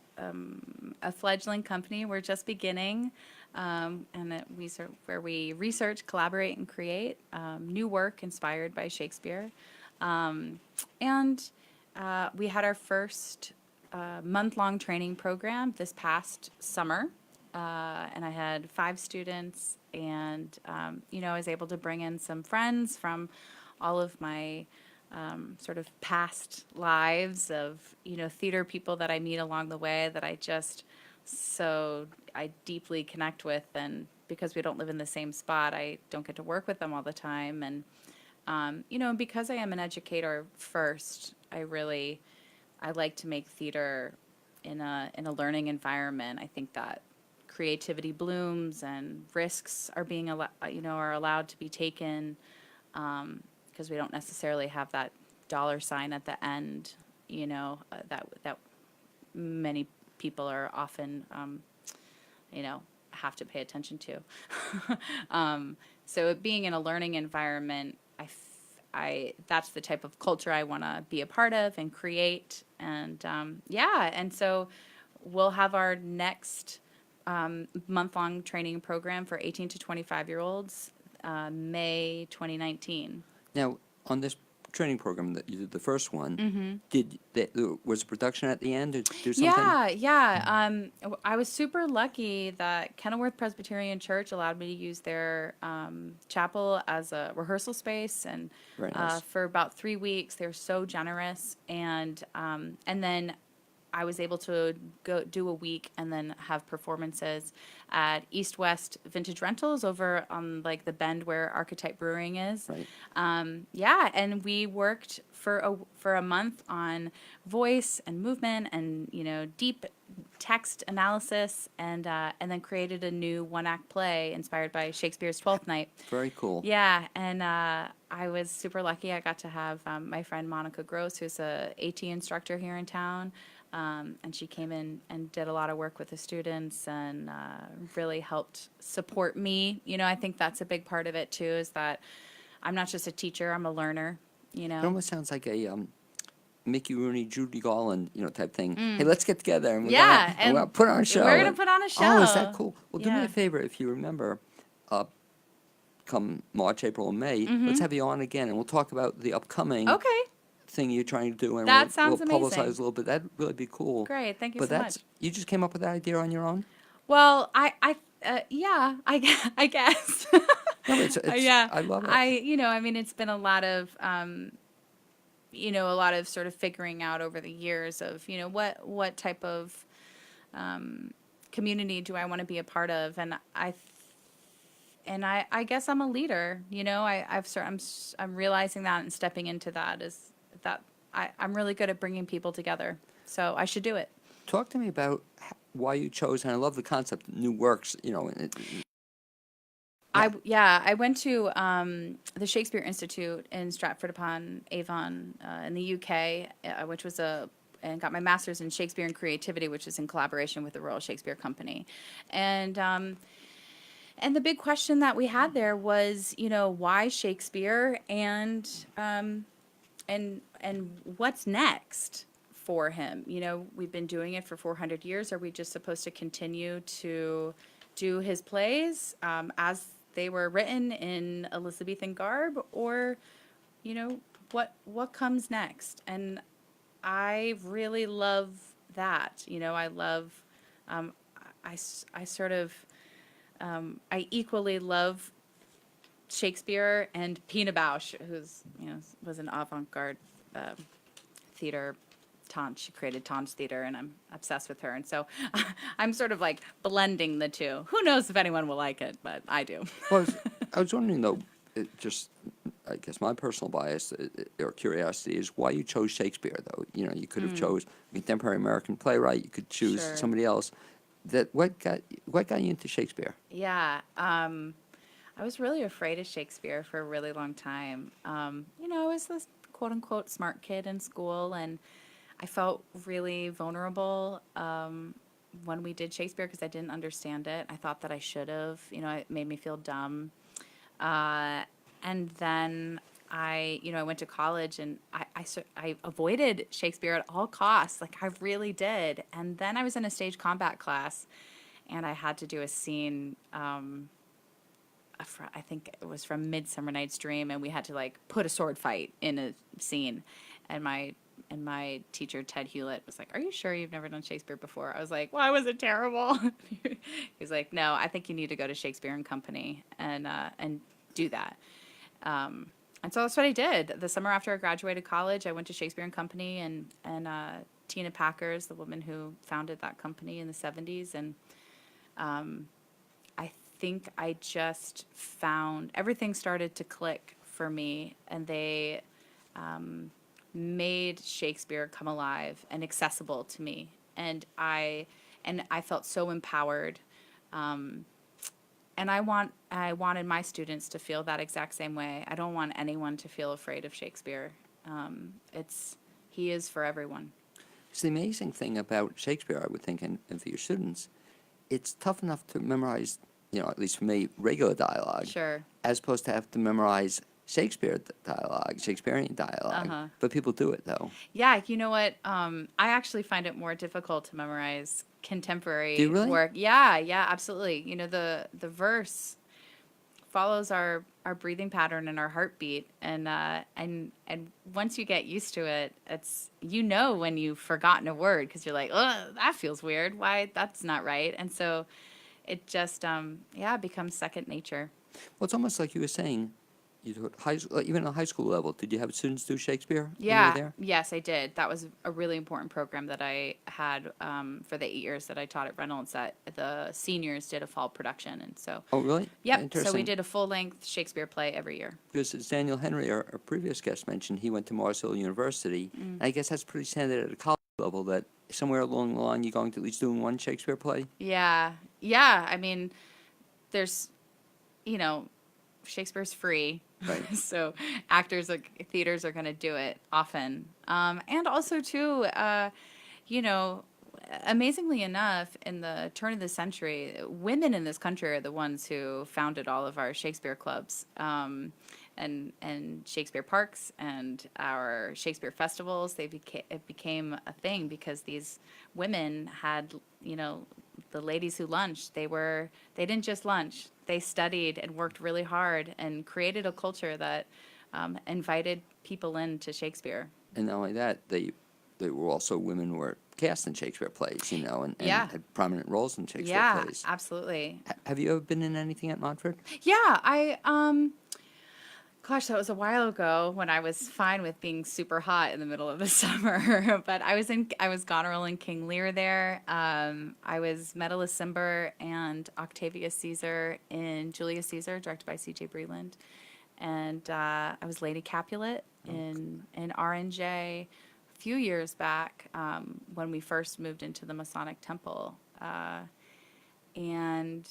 fledgling company. We're just beginning, where we research, collaborate, and create new work inspired by Shakespeare. We had our first month-long training program this past summer. And I had 5 students, and, I was able to bring in some friends from all of my sort of past lives of, theater people that I meet along the way that I deeply connect with. And because we don't live in the same spot, I don't get to work with them all the time. And, because I am an educator first, I like to make theater in a learning environment. I think that creativity blooms and risks are being are allowed to be taken, because we don't necessarily have that dollar sign at the end, that many people are often have to pay attention to. So being in a learning environment, that's the type of culture I want to be a part of and create. And and so we'll have our next month-long training program for 18 to 25-year-olds, May 2019. Now, on this training program that you did, the first one, was production at the end to do something? Yeah. I was super lucky that Kenilworth Presbyterian Church allowed me to use their chapel as a rehearsal space, and Very nice. for about 3 weeks, they were so generous, and then I was able to go do a week and then have performances at East West Vintage Rentals over on the Bend where Archetype Brewing is. Right. And we worked for a month on voice and movement and deep text analysis, and then created a new one-act play inspired by Shakespeare's Twelfth Night. Very cool. Yeah, and I was super lucky. I got to have my friend Monica Gross, who's a AT instructor here in town. And she came in and did a lot of work with the students, and really helped support me. I think that's a big part of it too, is that I'm not just a teacher, I'm a learner, It almost sounds like a Mickey Rooney, Judy Garland, type thing. Hey, let's get together and we'll put on a show. We're going to put on a show. Oh, is that cool? Well, do me Yeah. a favor, if you remember, come March, April, and May, let's have you on again, and we'll talk about the upcoming Okay. thing you're trying to do, and That we'll sounds publicize amazing. a little bit. That'd really be cool. Great. Thank you But so much. you just came up with that idea on your own? Well, I guess. No, it's Yeah. I love it. It's been a lot of, a lot of sort of figuring out over the years of, what type of community do I want to be a part of, and I guess I'm a leader. I'm realizing that and stepping into that is that I'm really good at bringing people together, so I should do it. Talk to me about why you chose, and I love the concept, new works, I went to the Shakespeare Institute in Stratford-upon-Avon in the UK, which was and got my master's in Shakespeare and Creativity, which is in collaboration with the Royal Shakespeare Company. And the big question that we had there was, why Shakespeare, and what's next for him? We've been doing it for 400 years. Are we just supposed to continue to do his plays as they were written in Elizabethan garb, or, what comes next? And I really love that. I I sort of, I equally love Shakespeare and Pina Bausch, who's, was an avant-garde theater taunt. She created Taunt's Theater, and I'm obsessed with her. And so I'm sort of like blending the two. Who knows if anyone will like it, but I do. Well, I was wondering, though, just, I guess my personal bias or curiosity is why you chose Shakespeare, though. You could have chose a contemporary American playwright. You could choose Sure. somebody else. What got you into Shakespeare? Yeah. I was really afraid of Shakespeare for a really long time. I was this quote unquote smart kid in school, and I felt really vulnerable when we did Shakespeare because I didn't understand it. I thought that I should have. It made me feel dumb. And then I went to college, and I avoided Shakespeare at all costs. Like, I really did. And then I was in a stage combat class, and I had to do a scene. I think it was from Midsummer Night's Dream, and we had to like put a sword fight in a scene. And my teacher, Ted Hewlett, was like, "Are you sure you've never done Shakespeare before?" I was like, "Why was it terrible?" He's like, "No, I think you need to go to Shakespeare and Company and do that." And so that's what I did. The summer after I graduated college, I went to Shakespeare and Company, and Tina Packers, the woman who founded that company in the 70s, and I think I just found everything started to click for me, and they made Shakespeare come alive and accessible to me, and I felt so empowered. And I wanted my students to feel that exact same way. I don't want anyone to feel afraid of Shakespeare. He is for everyone. It's the amazing thing about Shakespeare, I would think, and for your students, it's tough enough to memorize, at least for me, regular dialogue. Sure. As opposed to have to memorize Shakespearean dialogue. But people do it, though. Yeah, you know what? I actually find it more difficult to memorize contemporary Do you really? work. Yeah, absolutely. The verse follows our breathing pattern and our heartbeat, and once you get used to it, it's when you've forgotten a word because you're like, oh, that feels weird. Why? That's not right. And so it just becomes second nature. Well, it's almost like you were saying, even at high school level, did you have students do Shakespeare when you Yeah. were there? Yes, I did. That was a really important program that I had for the 8 years that I taught at Reynolds. That the seniors did a fall production, and so Oh, really? yep. So Interesting. we did a full-length Shakespeare play every year. Because as Daniel Henry, our previous guest, mentioned, he went to Mars Hill University. And I guess that's pretty standard at a college level that somewhere along the line you're going to at least doing one Shakespeare play. Yeah. I mean, there's, Shakespeare's free. Right. So theaters are going to do it often. And also, too, amazingly enough, in the turn of the century, women in this country are the ones who founded all of our Shakespeare clubs and Shakespeare parks and our Shakespeare festivals. It became a thing because these women had, the ladies who lunched, they didn't just lunch. They studied and worked really hard and created a culture that invited people into Shakespeare. And not only that, they were also women who were cast in Shakespeare plays, and Yeah. had prominent roles in Shakespeare Yeah, plays. absolutely. Have you ever been in anything at Montfort? Yeah, gosh, that was a while ago when I was fine with being super hot in the middle of the summer. But I was Goneril and King Lear there. I was Metellus Cimber and Octavius Caesar in Julius Caesar, directed by C.J. Breland. And I was Lady Capulet in R&J a few years back when we first moved into the Masonic Temple. And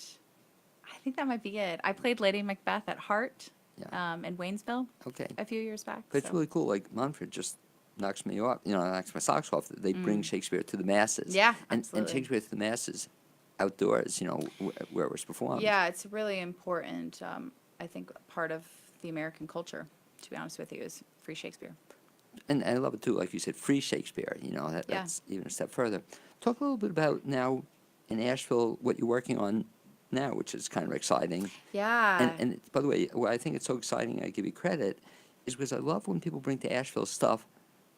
I think that might be it. I played Lady Macbeth at Hart. Yeah. In Waynesville Okay. a few years back. But it's really cool. Like, Montfort just knocks me off, knocks my socks off. They bring Shakespeare to the masses. Yeah, and absolutely. Shakespeare to the masses outdoors, where it was performed. Yeah, it's really important. I think part of the American culture, to be honest with you, is free Shakespeare. And I love it too, like you said, free Shakespeare. That's even a step further. Talk a little bit about now in Asheville what you're working on now, which is kind of exciting. Yeah. And by the way, why I think it's so exciting, I give you credit, is because I love when people bring to Asheville stuff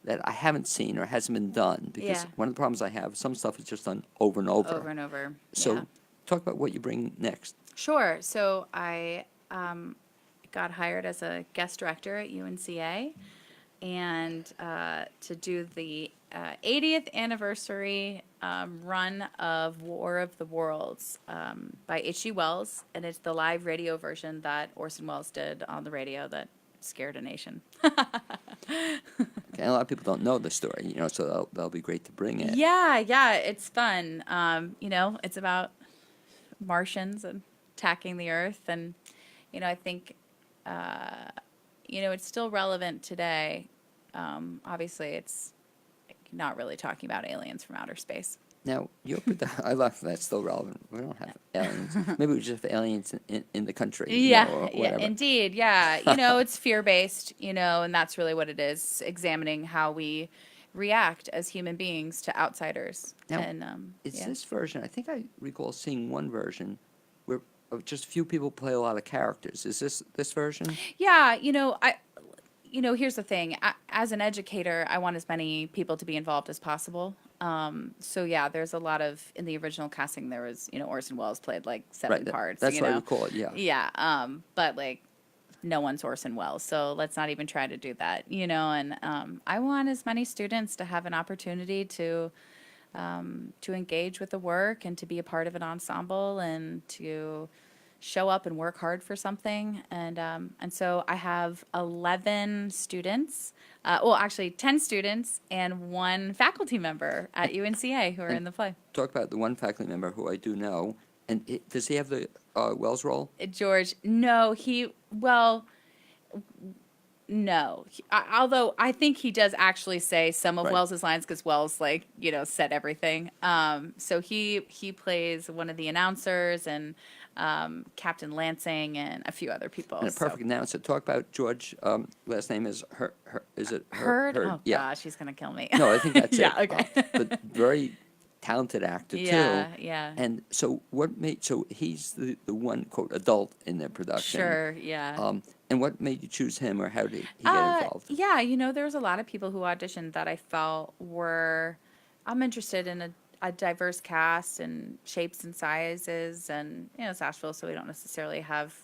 that I haven't seen or hasn't been done? Because Yeah. one of the problems I have, some stuff is just done over and over. Over and over. So yeah. talk about what you bring next. Sure. So I got hired as a guest director at UNCA, and to do the 80th anniversary run of War of the Worlds by H.G. Wells, and it's the live radio version that Orson Welles did on the radio that scared a nation. Okay, a lot of people don't know the story, you know, so that'll be great to bring it. Yeah, it's fun. You know, it's about Martians and attacking the Earth, and you know, I think you know, it's still relevant today. Obviously, it's not really talking about aliens from outer space. Now, I love that's still relevant. We don't have aliens. Maybe we just have aliens in the country. you know, or Yeah, whatever. indeed. Yeah, you know, it's fear-based, you know, and that's really what it is, examining how we react as human beings to outsiders. Now, And Is yeah. this version, I think I recall seeing one version where just a few people play a lot of characters. Is this version? Yeah, you know, here's the thing. As an educator, I want as many people to be involved as possible. So yeah, there's a lot of, in the original casting, there was, you know, Orson Welles played like seven parts. That's you what I know? recall it, yeah. Yeah, but like, no one's Orson Welles, so let's not even try to do that, you know. And I want as many students to have an opportunity to engage with the work and to be a part of an ensemble and to show up and work hard for something. And so I have 11 students, well, actually 10 students and 1 faculty member at UNCA who are in the play. Talk about the one faculty member who I do know. And does he have the Wells role? George, no, no. Although I think he does actually say some of Right. Wells's lines because Wells, like, you know, said everything. So he plays one of the announcers and Captain Lansing and a few other people. And a so. perfect announcer. Talk about George. Last name is is it Heard? Oh, Yeah. gosh, he's going to kill me. No, I think that's Yeah, it. okay. But very talented actor Yeah, too. yeah. And so so he's the one quote adult in the production. Sure, yeah. And what made you choose him, or how did he get involved? Yeah, you know, there was a lot of people who auditioned that I felt I'm interested in a diverse cast and shapes and sizes, and, you know, it's Asheville, so we don't necessarily have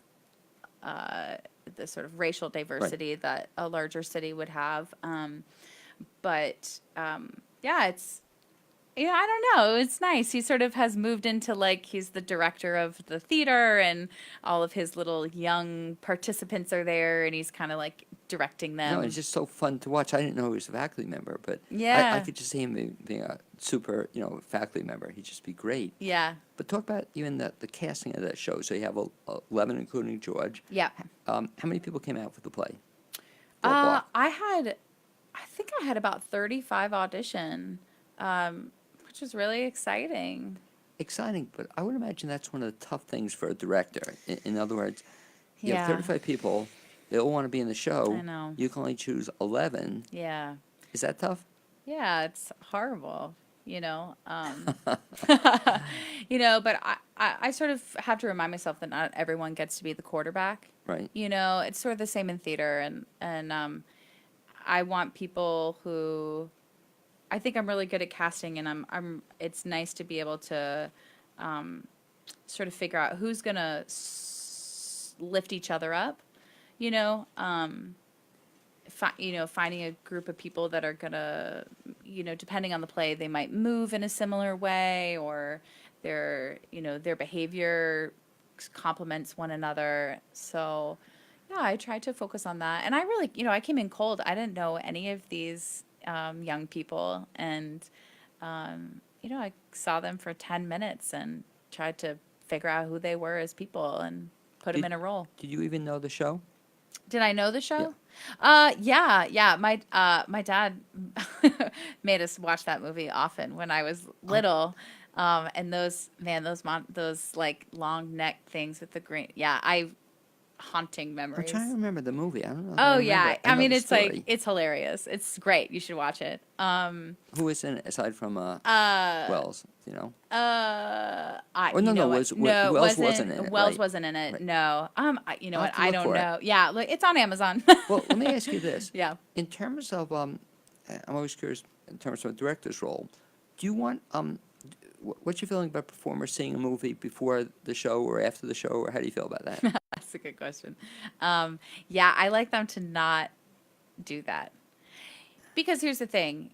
the sort of racial diversity that a larger city would have. Yeah, it's, yeah, I don't know. It's nice. He sort of has moved into, like, he's the director of the theater, and all of his little young participants are there, and he's kind of like directing them. No, it's just so fun to watch. I didn't know he was a faculty member, but I Yeah. could just see him being a super, faculty member. He'd just be great. Yeah. But talk about even the casting of that show. So you have 11, including George. Yeah. How many people came out for the play? I Ballpark. think I had about 35 audition, which was really exciting. Exciting, but I would imagine that's one of the tough things for a director. In other words, you have Yeah. 35 people. They all want to be in the show. I know. You can only choose 11. Yeah. Is that tough? Yeah, it's horrible, you know. You know, but I sort of have to remind myself that not everyone gets to be the quarterback. Right. You know, it's sort of the same in theater, and I want people who, I think I'm really good at casting, and it's nice to be able to sort of figure out who's gonna lift each other up, you know. Finding a group of people that are gonna, you know, depending on the play, they might move in a similar way, or their behavior complements one another. So, yeah, I tried to focus on that, and I really, I came in cold. I didn't know any of these young people, and I saw them for 10 minutes and tried to figure out who they were as people and put them in a role. Did you even know the show? Did I know the show? Yeah. My dad made us watch that movie often when I was little. And those like long neck things with the green. Yeah, haunting I'm memories. trying to remember the movie. I don't know. If Oh I yeah, remember. I know mean the it's story. like it's hilarious. It's great. You should watch it. Who is in it aside from Wells? You know. Wells wasn't in it, Wells right. wasn't in it. Right. No. I'll What? have to I look don't for it. know. Yeah, look, it's on Amazon. Well, let me ask you this. Yeah. In terms of I'm always curious in terms of a director's role. Do you want what's your feeling about performers seeing a movie before the show or after the show, or how do you feel about that? That's a good question. Yeah, I like them to not do that. Because here's the thing,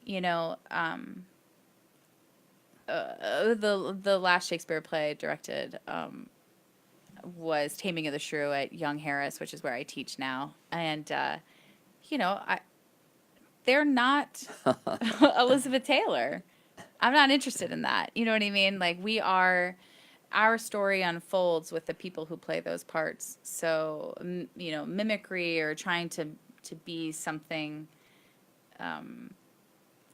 the last Shakespeare play directed was Taming of the Shrew at Young Harris, which is where I teach now. And, they're not Elizabeth Taylor. I'm not interested in that. You know what I mean? Like, our story unfolds with the people who play those parts. So, mimicry or trying to be something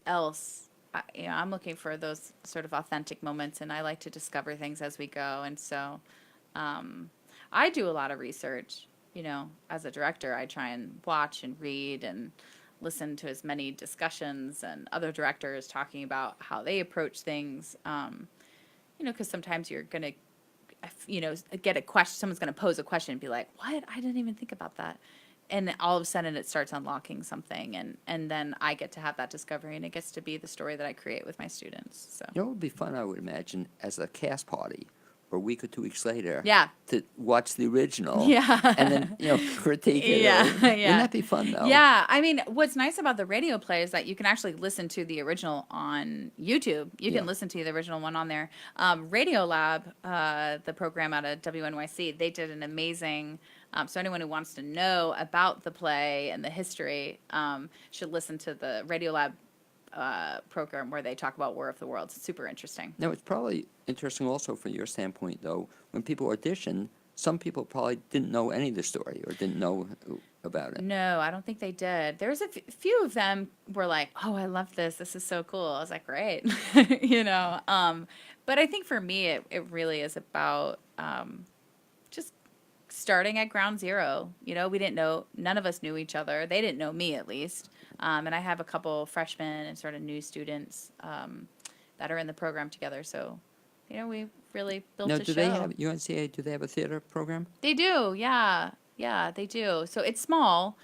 else. I'm looking for those sort of authentic moments, and I like to discover things as we go. And so, I do a lot of research. As a director, I try and watch and read and listen to as many discussions and other directors talking about how they approach things. Because sometimes you're gonna, get a question. Someone's gonna pose a question and be like, "What? I didn't even think about that." And all of a sudden it starts unlocking something, and then I get to have that discovery, and it gets to be the story that I create with my students. So It would be fun, I would imagine, as a cast party, or a week or 2 weeks later, Yeah. to watch the original, Yeah. and then critique it. Yeah, or- yeah. Wouldn't that be fun though? Yeah, I mean, what's nice about the radio play is that you can actually listen to the original on YouTube. You Yeah. can listen to the original one on there. Radio Lab, the program out of WNYC, they did an amazing. So anyone who wants to know about the play and the history should listen to the Radio Lab program where they talk about War of the Worlds. It's super interesting. Now, it's probably interesting also from your standpoint, though, when people audition, some people probably didn't know any of the story or didn't know about it. No, I don't think they did. There's a few of them were like, "Oh, I love this. This is so cool." I was like, "Great," But I think for me, it really is about just starting at ground zero. We didn't know. None of us knew each other. They didn't know me, at least. And I have a couple freshmen and sort of new students that are in the program together. So, we really built Now, a do show. they have, UNCA, do they have a theater program? They do, yeah. Yeah, they do. So it's small.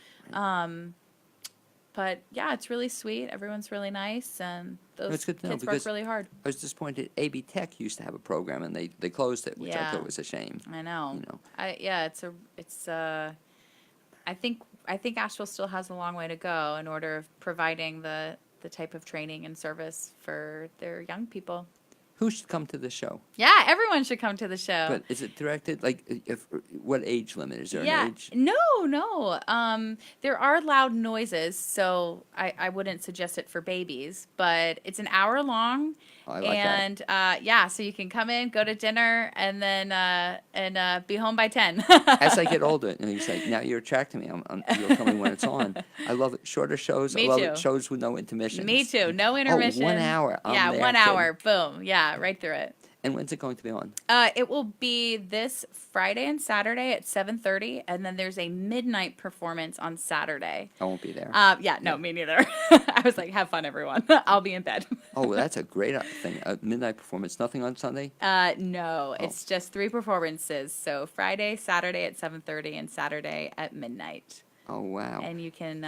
But yeah, it's really sweet. Everyone's really nice, and those It's good to know, kids work because really hard. I was disappointed. AB Tech used to have a program, and they closed it, which I Yeah. thought was a shame. I know. You know. I think Asheville still has a long way to go in order of providing the type of training and service for their young people. Who should come to the show? Yeah, everyone should come to the show. But is it directed, like, what age limit? Is there Yeah, an age? no. There are loud noises, so I wouldn't suggest it for babies. But it's an hour long, Oh, I like that. and so you can come in, go to dinner, and then be home by 10. As I get older, and he's like, now you're attracting me. You'll tell me when it's on. I love it. Shorter shows. Me I love too. it. Shows with no intermissions. Me too. No Oh, intermission. 1 hour. I'm Yeah, there, 1 kid. hour. Boom. Yeah, right through it. And when's it going to be on? It will be this Friday and Saturday at 7:30, and then there's a midnight performance on Saturday. I won't be there. Yeah, no, me neither. I was like, have fun, everyone. I'll be in bed. Oh, well, that's a great thing. A midnight performance. Nothing on Sunday? No, Oh. it's just 3 performances. So Friday, Saturday at 7:30, and Saturday at midnight. Oh, wow. And you can,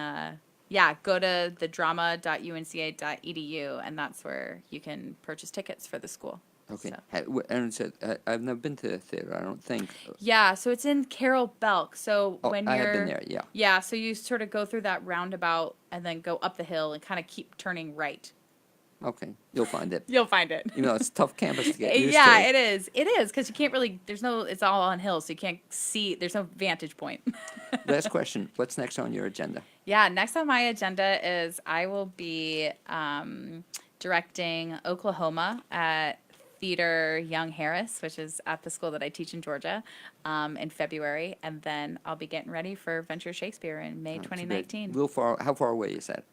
go to thedrama.unca.edu, and that's where you can purchase tickets for the school. Okay. So. And it said, I've never been to the theater, I don't think. Yeah, so it's in Carroll Belk. So Oh, when I you're have been there, yeah. Yeah, so you sort of go through that roundabout and then go up the hill and kind of keep turning right. Okay. You'll find it. You'll find it. You know, it's a tough campus to get used to. Yeah, it is. It is, because you can't really, it's all on hills, so you can't see, there's no vantage point. Last question. What's next on your agenda? Yeah, next on my agenda is I will be directing Oklahoma at Theater Young Harris, which is at the school that I teach in Georgia, in February. And then I'll be getting ready for Venture Shakespeare in May 2019. How far away is that?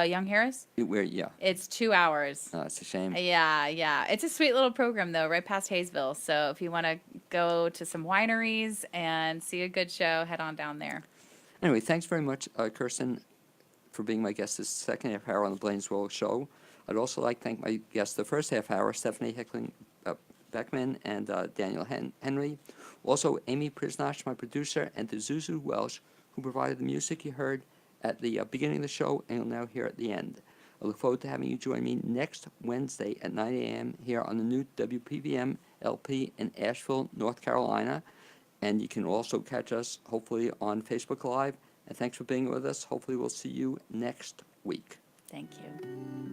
Young Harris? Yeah. It's 2 hours. Oh, it's a shame. Yeah. It's a sweet little program, though, right past Hayesville. So if you want to go to some wineries and see a good show, head on down there. Anyway, thanks very much, Kirsten, for being my guest this second half hour on the BLAINESWORLD show. I'd also like to thank my guests the first half hour, Stephanie Hickling, Beckman, and Daniel Henry. Also, Amy Prisnash, my producer, and to Zuzu Welsh, who provided the music you heard at the beginning of the show, and you'll now hear at the end. I look forward to having you join me next Wednesday at 9 a.m. here on the new WPVM LP in Asheville, North Carolina. And you can also catch us, hopefully, on Facebook Live. And thanks for being with us. Hopefully, we'll see you next week. Thank you.